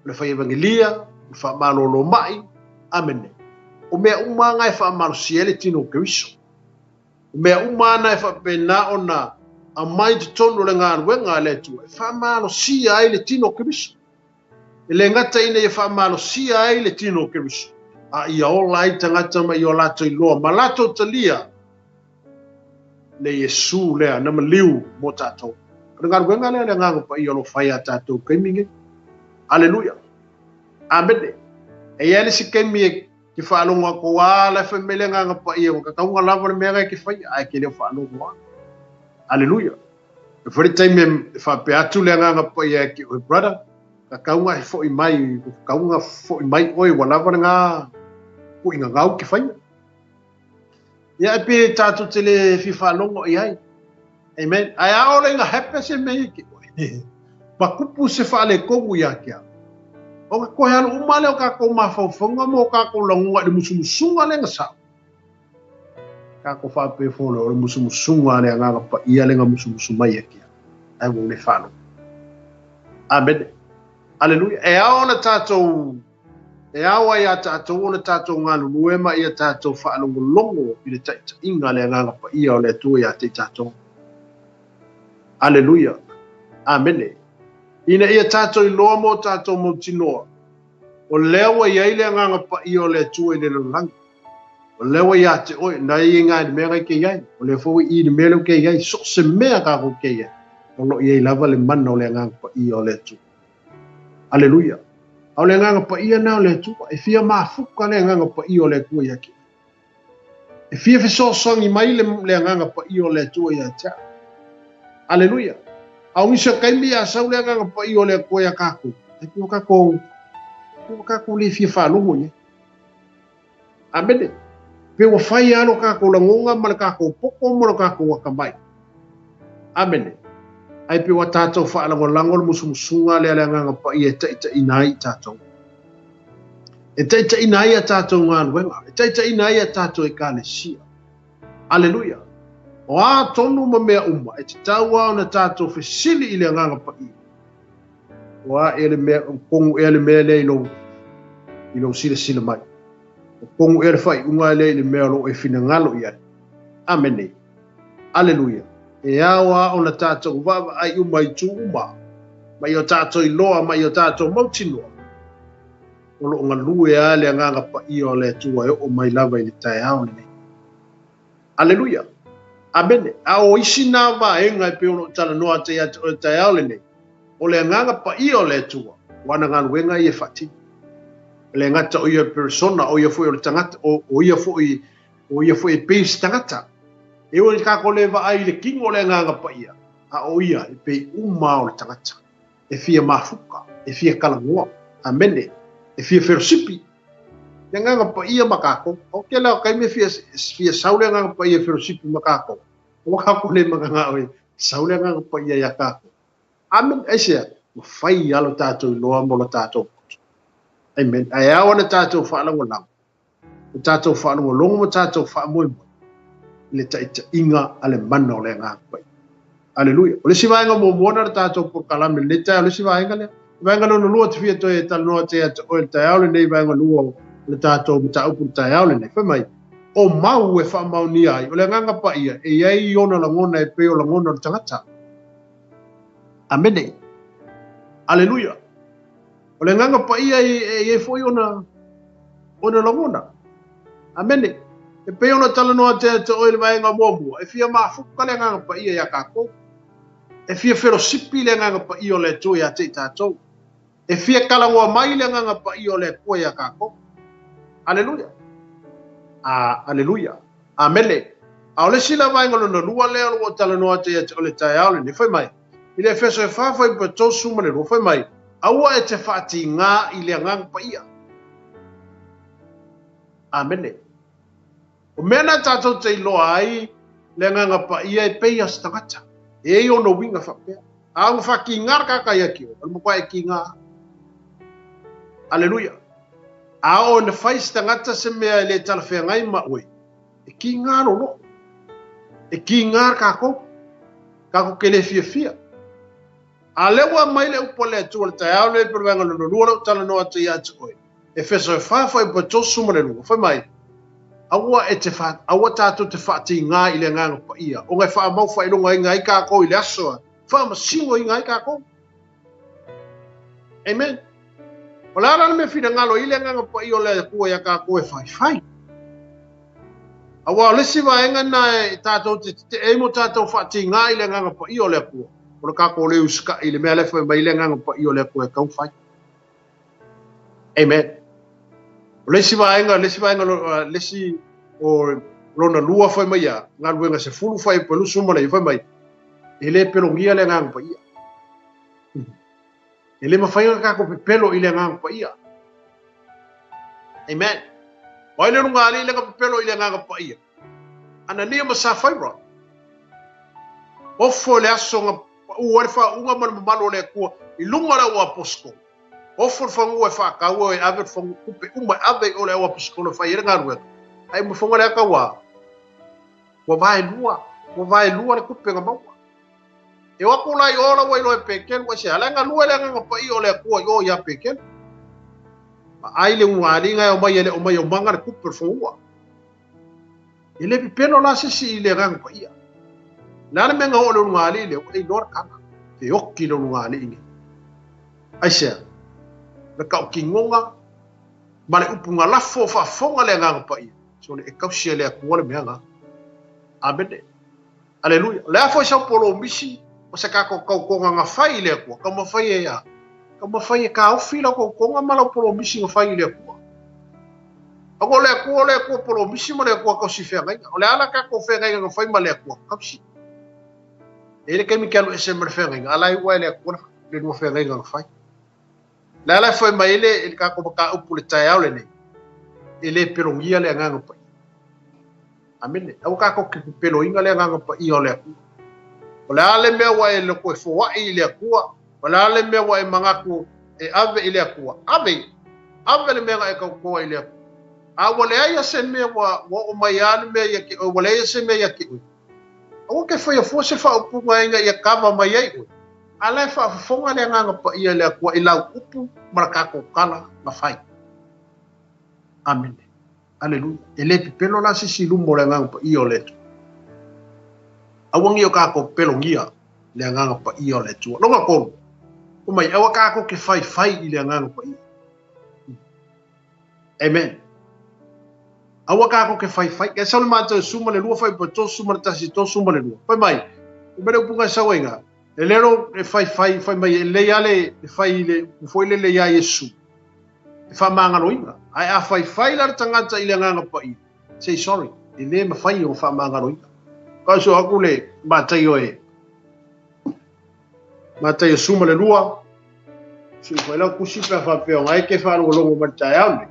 le whai evangelia, le wha malolo mai. Amene. O mea umanga e wha marusia le tino keriso. O mea umana e wha pena o na a mai te tono le ngā ruenga le tu. E wha marusia ai le tino keriso. E le ngata ina e wha marusia ai le tino keriso. A ia o lai tangata ma I o lato I loa. Ma lato talia le Yesu lea na maliu mo tātou. Ka ngā ruenga lea le ngā pa I o lo whai a tātou kaiminge. Aleluia. Amene. E ele si kemi e ki whaalonga ko wala wha mele nganga pa ia ka kaunga lava le mea ki whai ai ke leo whaalonga wa. Aleluia. E whare taime e whape atu le nganga pa ia ki oi brother ka kaunga he fo I mai kaunga fo I mai oi wa lava ngā ku inga ngau ki whai. Ia e pe tātu te le fi whaalonga I ai. Amen. Ai a ole inga hepe se mei ki oi. Pa kupu se whaale kongu ia kia. O ka koe halo umale o ka ko mawhauwhanga mo ka ko langunga le musumusunga le ngasa. Ka ko whape whole o le musumusunga le nganga pa ia le nga musumusumai kia. Ai wong le whalo. Amen. Aleluia. E ao na tātou, e ao ai a tātou o na tātou ngā luluema I a tātou whaalongo longo I le taita inga le nganga pa ia o le atua I a te tātou. Aleluia. Amen. Ina ia tātou I loa mo tātou mo tinoa. O lewa iai le nganga pa I o le tua I le langi. O lewa ia te oi, na I ngā ni mea ke iai. O le fōi I ni mea ke iai. So se mea ka ko ke iai. O lo iai lava le mana o le nganga pa I o le tua. Aleluia. O le nganga pa I na o le tua. E fia mafuka le nganga pa I o le tua ia ki. E fia fiso songi mai le nganga pa I o le tua ia tia. Aleluia. Au ngisa kaimi a sau le nganga pa I o le koe a kako. E pio kako le fia whalongo ye. Amene. Pio wa whai alo kako la ngonga ma le kako poko mo le kako wakamai. Amene. Ai pio wa tātou whaalango lango le musumusunga le nganga pa I e taita inai tātou. E taita inai a tātou ngā nuenga. E taita inai a tātou e kāne sia. Aleluia. O a tonu ma mea uma, e te taua o na tātou whesili I le nganga pa I. O a ele mea, kongu ele mea le ilo sila mai. O kongu ele whai unga le mea lo e whina ngalo I ane. Amene. Aleluia. E awa o na tātou wawa ai uma I tu uma. Mai o tātou I loa, mai o tātou mautinoa. O lo ngā lue a le nganga pa I o le tua e o mai lava I le tai au ne. Aleluia. Amene, a o isi nā wā e ngai pe ono tala noa te atu o te aole nei. O le nganga pa I o le tua, wana ngā luenga I e whati. Le ngata o ia persona, o ia fui o le tangata, o ia fui e peisi tangata. E o ka ko le wa ai le kingo le nganga pa ia. A o ia e pe uma o le tangata. E fia mafuka, e fia kalangoa. Amene, e fia ferosipi. Le nganga pa ia makako. O ke la kai me fia saule nganga pa ia ferosipi makako. O kako le nganga oi. Saule nganga pa ia yakako. Amen. Asia, fai alo tātou loa mo la tātou. Amen. Ai awa na tātou whaalango lau. Tātou whaalango longo mo tātou whaamoe mo. Le taita inga ale mana o le nganga pa ia. Aleluia. O le si vaenga mo mona na tātou por kalame le tai o le si vaenga le. Vaenga no lua te fia toi e tala noa te ata o le tai au le nei vaenga lua le tātou mta upu tai au le nei. Whamai, o mau e wha mau ni ai, o le nganga pa ia, e iei I ona langona e peo langona o tangata. Amene. Aleluia. O le nganga pa ia e iei foi ona langona. Amene. E peo na tala noa te ata o le vaenga momu, e fia maa fuka le nganga pa ia ia kako. e fia fellowshipi le nganga pa io le tu ya te tatou e fia kalangoa mai le nganga pa io le kua ya kako. Haleluya. Haleluya. Amele. A ole sila vai ngolo no lua le o tala no ate ya ole tai ale ni foi mai. Ile feso e fa foi pa to suma le foi mai. Aua e te fati nga ile ngang pa ia. Amele. O mena tatou te loa ai le nganga pa ia e peia stangata. E o no winga fa pe. A fa ki ngar ka ka ya ki. Al mo pa e ki nga. Haleluya. A o ne fai stangata se mea le tala fe ngai ma oi. E ki nga no. E ki ngar kako ke le fia. A lewa mai le upo le tu le tau le perwenga no lua tala no atu ia tu oi. E feso e fa fa e to suma le lua. Fa mai. Awa e te fa, awa tatu te fa ti nga ile nga pa ia. O ngai fa mau fa ilo ngai kako ile aso. Fa ma singo ngai kako. Amen. Ola ala me fina ngalo ile nga pa ia le ku ya kako e fai. Awa lesi wa enga na tato te emo tato fa ti nga ile nga pa ia le ku. O ka ko le uska ile me le fa ile nga pa ia le ku e kau fai. Amen. Lesi wa enga lesi o rona lua fa mai ya nga luenga se fulu fai pelu suma le fa mai. Ele pelongia le nga pa ia. Ele ma fai ka ko pelo ile nga pa ia. Amen. Wai le nga ali le ka pelo ile nga pa ia. Ana ni ma sa fai bro. O fo le aso nga u wa fa unga ma malo le ku ilunga la wa posko. O fo fa u fa ka u e ave fa kupe uma ave o le wa posko le fa ira nga ru. Ai mo fonga le ka wa. Wa vai lua le kupe nga ma. E wa ko lai ora wa lo peken wa se ala nga lua le nga pa i o le ku yo ya peken. Ai le un ali nga o mai o manga ku per fo. Ile pi pelo la se si le rang pa ia. La le menga o le un ali le o dor kana. Te okki le un ali ni. Ai se. Le ka ki ngonga. Ma le upunga la fo fa fonga le nga pa ia. So le ka si le ku le menga. Abede. Haleluya. Le fo sa polo misi o se ka ko nga fai le ku. Ka mo fai ya. Kama fai ka o fila ko nga mala polo misi nga fai le ku. Ako le ku polo misi mo le ku ka si fe ngai. O le ala ka ko fe ngai nga fai ma le ku ka si. Ele ke mi kalo ese mer fe ngai. Ala i wa le ku le no fe ngai nga fai. La ala foi mai ele ka ko ka upu le tai au le ne. Ele pelongia le nga pa. Amen. Au ka ko ki pelo inga le nga pa i o le ku. O le ale me wa ele ko fo wa i le ku. Wala le me wa mangaku e ave ile akua ave le me ga e ko ile akua a wale ai se me wa o mai an me ya ki o wale se me ya ki o ke foi fo se fa upu nga ya kava mai ai ala fa fonga le nga pa ile akua ila upu maraka ko kala na fai. Amen. Haleluya. Ele pelo la si lumbo le nga pa io le awangi o ka ko pelo ngia le nga pa io le tu no ma ko o mai awa ka ko ke fai ile nga pa i. Amen. Awa ka ko ke fai ke sa ma te suma le lua fai po to suma ta si to suma le lua fai mai o bere punga sa wenga e lero e fai mai le yale e fai le foi le ya Yesu e fa manga loinga ai a fai la tangata ile nga pa i. Say sorry ile ma fai o fa manga loinga ka so aku le ba tai oe mata yo suma le lua si foi la kusi pa fa pe ngai ke fa lo longo mata ya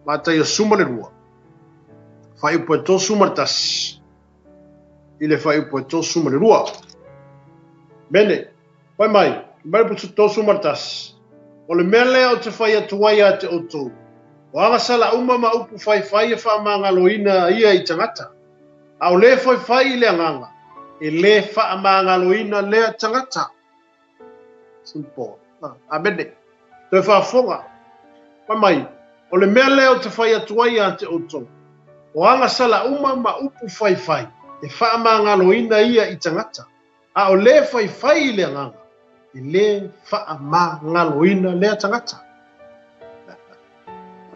mata yo suma le lua fai po to suma tas ile fai po to suma le lua bene vai mai po to suma tas o le mele o te fai atuai a te oto o anga sala uma ma upu fai fa manga loina ia i tangata au le fai le nganga e le fa amanga loina le tangata simple abede te fa fonga pa mai o le mele o te fai atuai a te oto o anga sala uma ma upu fai e fa amanga loina ia i tangata a o le fai le nganga e le fa amanga loina le tangata.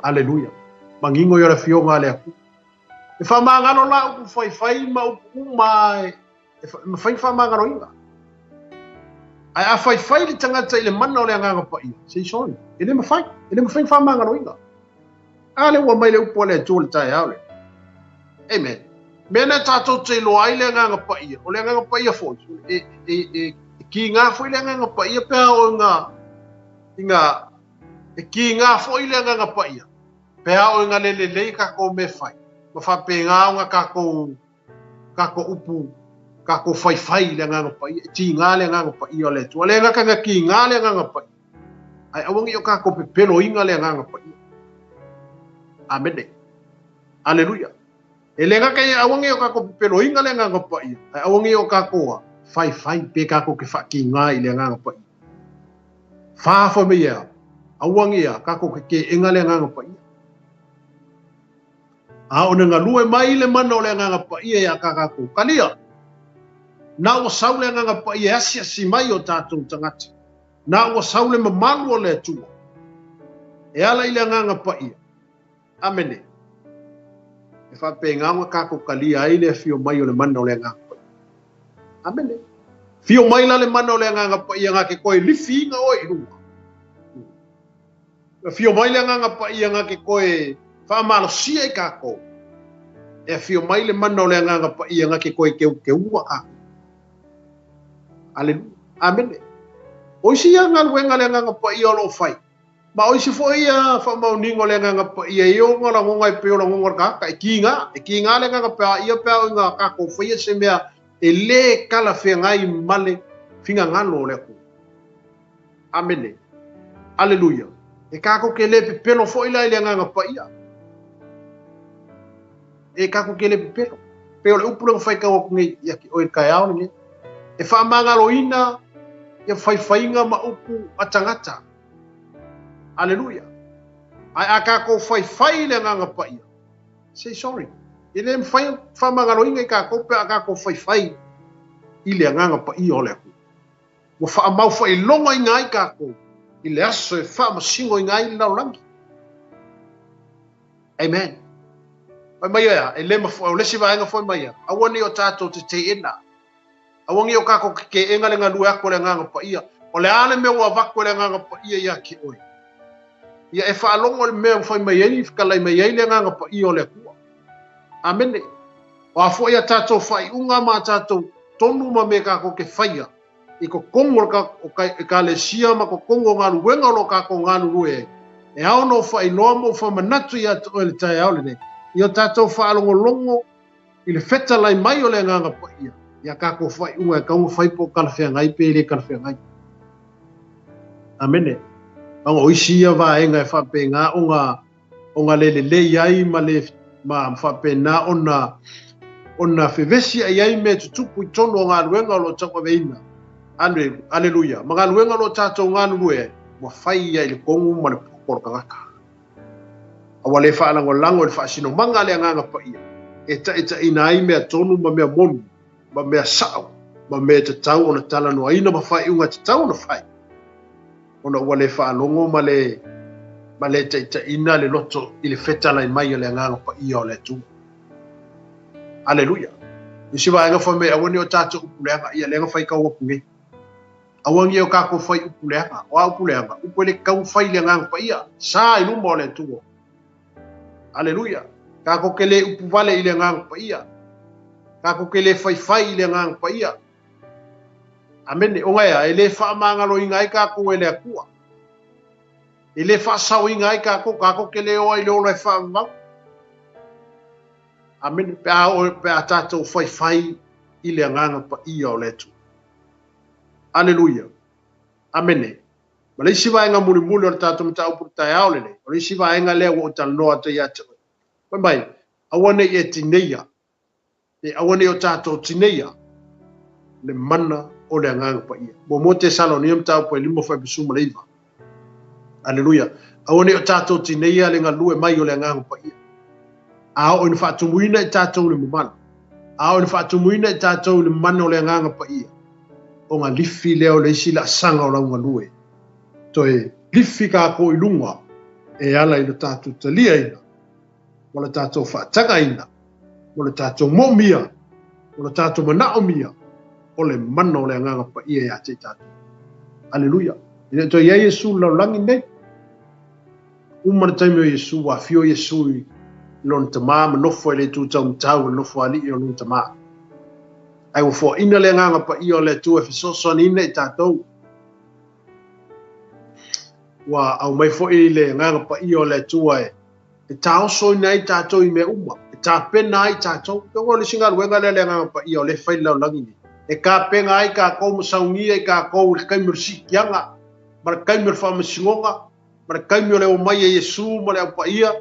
Haleluya. Mangingo yo le fionga le aku e fa amanga lo la upu fai ma upu mai e fai fa amanga loina ai a fai le tangata ile mana o le anga pa ia sei soni ele mafai fa manga roinga ale wa mai le upo le tol tai ale amen mena tato te lo ai le anga pa ia o le anga pa ia fo e ki nga fo le anga pa ia pe o nga ki nga fo le anga pa ia pe o nga le ka ko me fai ma fa pe nga ka ko upu ka ko fai le nga pa ia ti nga le nga pa ia le to le nga ka ki nga le nga pa ai awangi o ka ko pe pelo inga le nga pa ia amen aleluia ele nga ka awangi o ka ko pe pelo inga le nga pa ia ai awangi o ka ko fai pe ka ko ke fa ki nga le nga pa ia fa fo me ia awangi ya ka ko ke inga le nga pa ia a ona nga lue mai le mana o le nga pa ia ya ka ko kalia na o saule nga pa ia si mai o tatu tangata na o saule mamalu o le tua e ala ile nga pa ia amene e fa pe nga ka ko kalia ile fio mai o le mana o le nga pa amene fio mai la le mana o le nga pa ia nga ke ko lifi nga o iru fio mai le nga pa ia nga ke ko fa malo sia ka ko e fio mai le mana o le nga pa ia nga ke ko ke ua ka ale amen o si nga wenga le nga pa ia lo fai ma o si fo ia fa mau ningo le nga pa ia yo nga ngo ngai pe lo ngor ka ki nga le nga pa ia pa nga ka ko fo ia se mea e le kala fe ngai male finga ngalo le ko amen aleluia e ka ko ke le pe pelo fo ila le nga pa ia e ka ko ke le pe pelo pe o le upulo fai ka o ngi ya ki o ka ya ni e fa mangaloina e fai ma upu atangata aleluia ai aka ko fai le nga pa ia say sorry ele fai fa mangaloina ka ko pe aka ko fai ile nga pa ia ole ko wa fa mau fai longa ngai ka ko ile aso e fa masingo ngai la langi amen mai ya ele ma fo le siva nga fo mai ya awoni o tato te ina awangi o kako ke enga le ngalu ako le nganga pa ia o le ale me wa vako le nganga pa ia ya ki oi ia e fa longo le me foi mai ni fika mai le nganga pa ia o le ku amen o afo ia tato fai unga ma tato tonu ma me kako ke faia i ko kongo ka le sia ma ko kongo ngalu wenga lo kako ngalu rue e ao no fai no mo fa manatu ia to le tai ao le ia tato fa longo i le feta lai mai o le nganga pa ia ya ka ko fai unga ka un fai po kala fe ngai pe le kala fe ngai amene ang oisia va enga fa pe nga onga le yai ma fa pe na ona fe vesi ai me tu pu tono nga luenga lo tsa ko veina ande aleluia ma luenga lo tsa to nga lue mo fai ya le kongu ma le por ka ka awale fa lango fa sino manga le nga pa ia eta ina ai me tonu ma me mon ma mea sao, ma mea te tau o na tala no aina ma fai unga te tau na fai. Ona ua le wha alongo ma le te ina le loto i le feta lai mai o le nganga pa ia o le tu. Aleluia. Isi wa enga wha mea awani o tata upuleanga ia le nga fai kau apungi. Awangi o kako fai upuleanga, o a upuleanga, upule kau fai le nganga pa ia, sa i luma o le tu. Aleluia. Kako ke le upuvale i le nganga pa ia. Kako ke le fai le ngang pa ia amene o ngai ele fa mangalo ingai ka ko ele akua ele fa sau ingai ka ko ke le o ile o le fa ma amene pe atato fai ile ngang pa ia o le tu aleluia amene malai siva nga muli o tato mta o puta ya ole le o siva nga le o tal no ata ya tu bai awane e tineia e awane o tato tineia le mana o le nganga pa ia mo mote salonium tau po limo fa bisu mleiva aleluia awane o tato tineia le ngalue mai o le nganga pa ia a o ni fatu muina e tato le mana a o ni fatu muina e tato le mana o le nganga pa ia o nga lifi leo le sila sanga o la ngalue to e lifi ka ko ilunga e ala i le tato talia ina mo le tato fa tanga ina mo le tato momia mo le tato manao mia o le mana o le nganga pa ia ya te tato Aleluia. Ina to ia Yesu la langi nei. Uma na taimi o Yesu wa fio Yesu lon tama ma nofo le tu tau tau nofo ali o lon tama. Ai wo fo ina le nganga pa i o le tu e fiso son ina i tatou. Wa au mai fo i le nganga pa i o le tu e tau so ina i tatou i me uma. E ta pena i tatou. Tongo le singa luenga le nganga pa i o le fai lau langi ni. E ka penga ai ka kou masaungia i ka kou le kaimur sikianga. Mara kaimur wha masingonga. Mara kaimur le o mai e Yesu ma le au pa ia.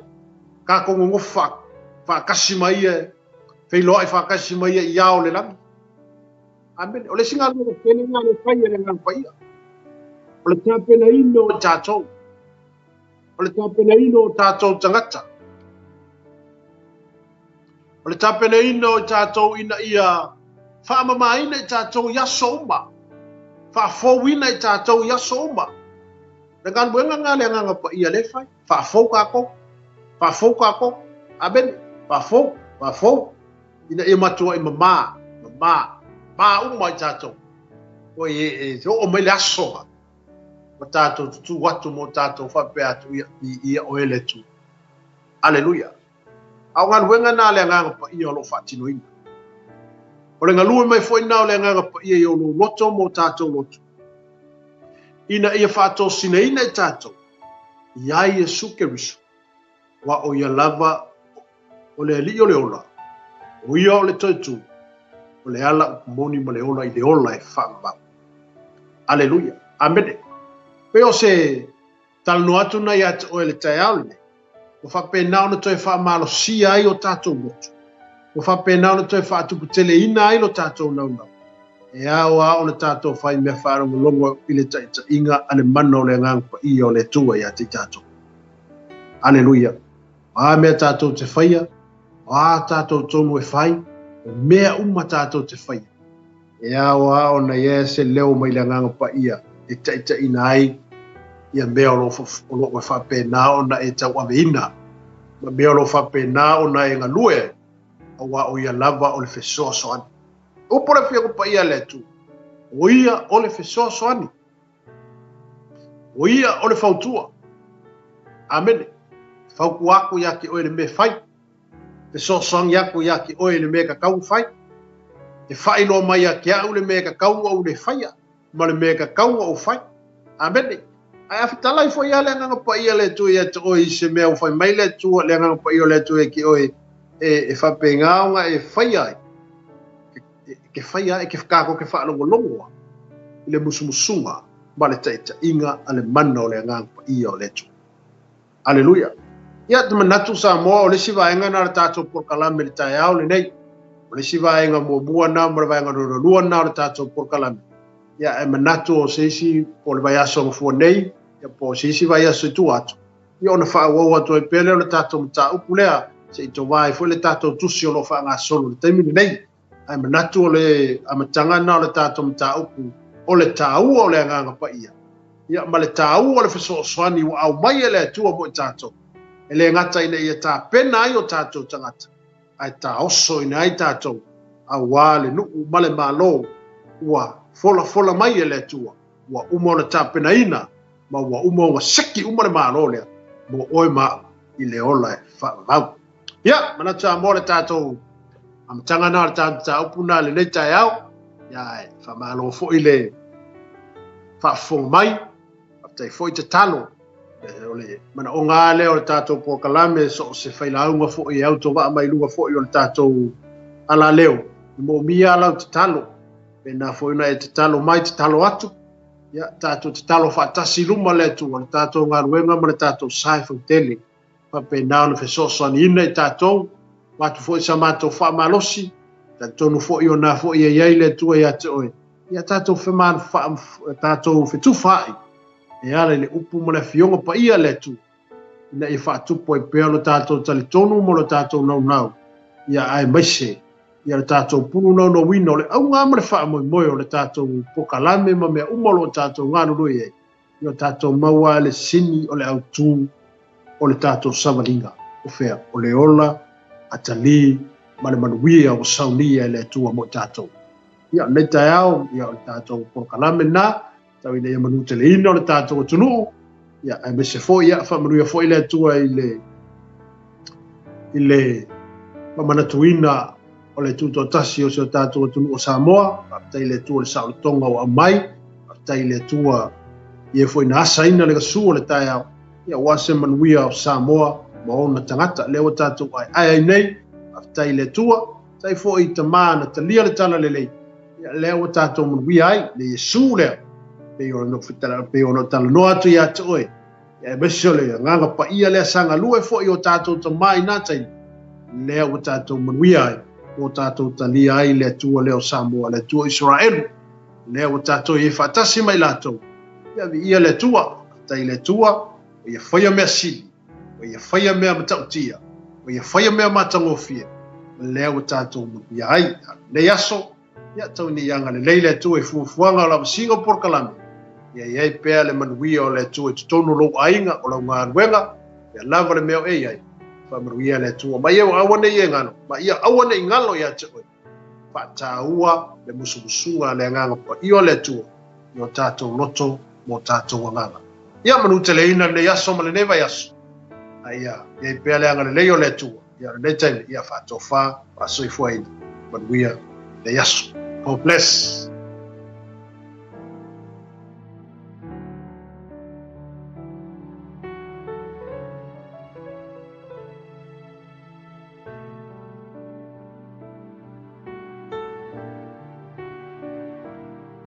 Ka kou ngofa kasi mai e. Fei loa i wha kasi mai e i ao le langi. Amen. O le singa luenga pene ngā le fai e le nganga pa ia. O le tā pena ino o tātou. O le tā pena ino o tātou tangata. O le tā pena ino o tātou ina ia whaamamaina i tātou yaso uma. Whaafouina i tātou yaso uma. Na ngān buenga ngā le nganga pa ia le whai. Whaafou kako. Whaafou kako. Amen. Whaafou. Ina ia matua i mama. Ma uma i tātou. O o mai le asoa. O tātou tu watu mo tātou whape atu i o ele tu. Aleluia. Au ngān buenga ngā le nganga pa ia lo whaatino ina. O le ngalua mai foi nao le nganga pa ia i o loto mo tātou loto. Ina ia whātou sine ina i tātou. Ia Yesu Keriso. Wa o ia lava o le ali o le ola. O ia o le toitu. O le ala o kumoni ma le ola i le ola e whaambau. Aleluia. Amene. Pe o se talno atu na ia o ele tai aule. O whapena ona toi whaamalo si ai o tātou loto. O whapena ona toi whaatupu tele ina ai lo tātou naunau. E awa ona tātou whai mea whaarongo longo i le taita inga ane mana o le ngangpa i o le tua ia te tātou. Aleluia. A mea tātou te whaia. A tātou tonu e whai. O mea uma tātou te whaia. E awa ona ia se leo mai le ngangpa ia. E taita ina ai. Ia mea o lo e whapena ona e tau aveina. Ma mea o lo whapena ona e ngalue. Awa o ia lava o le fesoa soani. Upo le fia kupa ia le tu. O ia o le fesoa soani. O ia o le fautua. Amen. Fauku aku yaki oe le me fai. Fesoa soani aku yaki oe le me kakau fai. E fai lo mai yaki au le me kakau au le faia. Ma le me kakau au fai. Amen. Ai afitala i fo ia le nganga pa ia le tu ia te oe se mea u fai mai le tu le nganga pa ia le tu e ki oe e whapengaonga e whai ai. Ke whai ai, ke whakako ke whaalongolongoa. I le musumusunga, ma le taita inga ale mana o le ngangpa ia o le tu. Aleluia. Ia te manatu sa moa o le sivaenga na le tātou porkalame le tai au le nei. O le sivaenga mua bua na, ma le vaenga rororua na le tātou porkalame. Ia e manatu o seisi o le vaiaso ngafua nei, ia po seisi vaiaso i tu atu. Ia ona whaawau atu e pele o le tātou mta upu lea, se i to vai foi le tatou tusi o lo fa nga solo le taimi nei ai manatu o le amatanga na o le tatou mta upu o le tau o le nganga pa ia ma le tau o le feso swani wa au mai le tu o mo tatou ele ngata ina ia ta pena ai o tatou tangata ai ta oso ina ai tatou a wale nu male malo wa fola mai le tu wa umo le ta pena ina ma wa umo wa seki umo le malo le mo oi ma i le ola fa va. Ia, mana tā mō le tātou amatanga nā le tātou puna le nei tai au. Ia, whamalo fo i le whaafo mai. Aptai fo i te talo. Mana o ngā leo le tātou pokalame so se whailaunga fo i au to wa mai lunga fo i o le tātou ala leo. I mō mia lau te talo. Pena fo ina e te talo mai te talo atu. Ia, tātou te talo whaatasi luma le tu. Le tātou ngā ruenga ma le tātou sai whautele. Pena ona fesoasoani ina i tatou watu foʻi sa matou faamalosi tatonu foʻi ona foʻi iai le atua iā te oe ia tatou tatou fetufa aʻi e ala i le upu ma le afioga paia le atu ina ia faatupu ai pea o lo tatou talitonu mo lo tatou naunau ia ae maise ia le tatou pulu naunauina o le auga ma le faamoemoe o le tatou pokalame ma mea uma o loo tatou galului ai ia o tatou maua le sini o le autū o le tātou savalinga o fea o le ola, atali, ma le manuia o saunia le atua mo tātou. Ia, nei tai au, ia o le tātou porkalame nā, tau ina ia manu te leina o le tātou tunu ia ai me se fo ia fa manu ia fo ile tua ile mamana tuina o le tuto tasi o se tātou tunu o Samoa tai le tua le Saotonga o mai tai le tua ia fo ina asa ina le kasu o le tai ia wase manuia o Samoa ma ona tangata le o tātou ai nei tai le tua tai fo i tama na talia le tala lelei ia le o tātou manuia ai le Yesu le pe o no fitala pe o no tala no atu ia toi ia besole nganga pa ia le sanga lue fo i o tātou tama ina tai le o tātou manuia ai o tātou talia ai le tua le o Samoa le tua Israel le o tātou i fatasi mai latou ia le tua tai le tua o ia whaia mea sili o ia whaia mea matautia o ia whaia mea matangofia le o tātou ia ai le aso ia tau ni yanga le leile tua i fuafuanga o la masinga o Porkalame ia iai pea le manuia o le tua i tutonu lo ainga o la ngā ruenga ia lava le meo ei ai whamaruia le tua ma ia awane i ngano ma ia awane i ngalo ia te oi whataua le musumusunga le nganga pa io le tua i o tātou loto mo tātou nganga ia manu te leina le yaso ma le neva yaso ia iai pea le anga le leio le tua ia le taime ia whatofa pa soifuaina manuia le yaso God bless.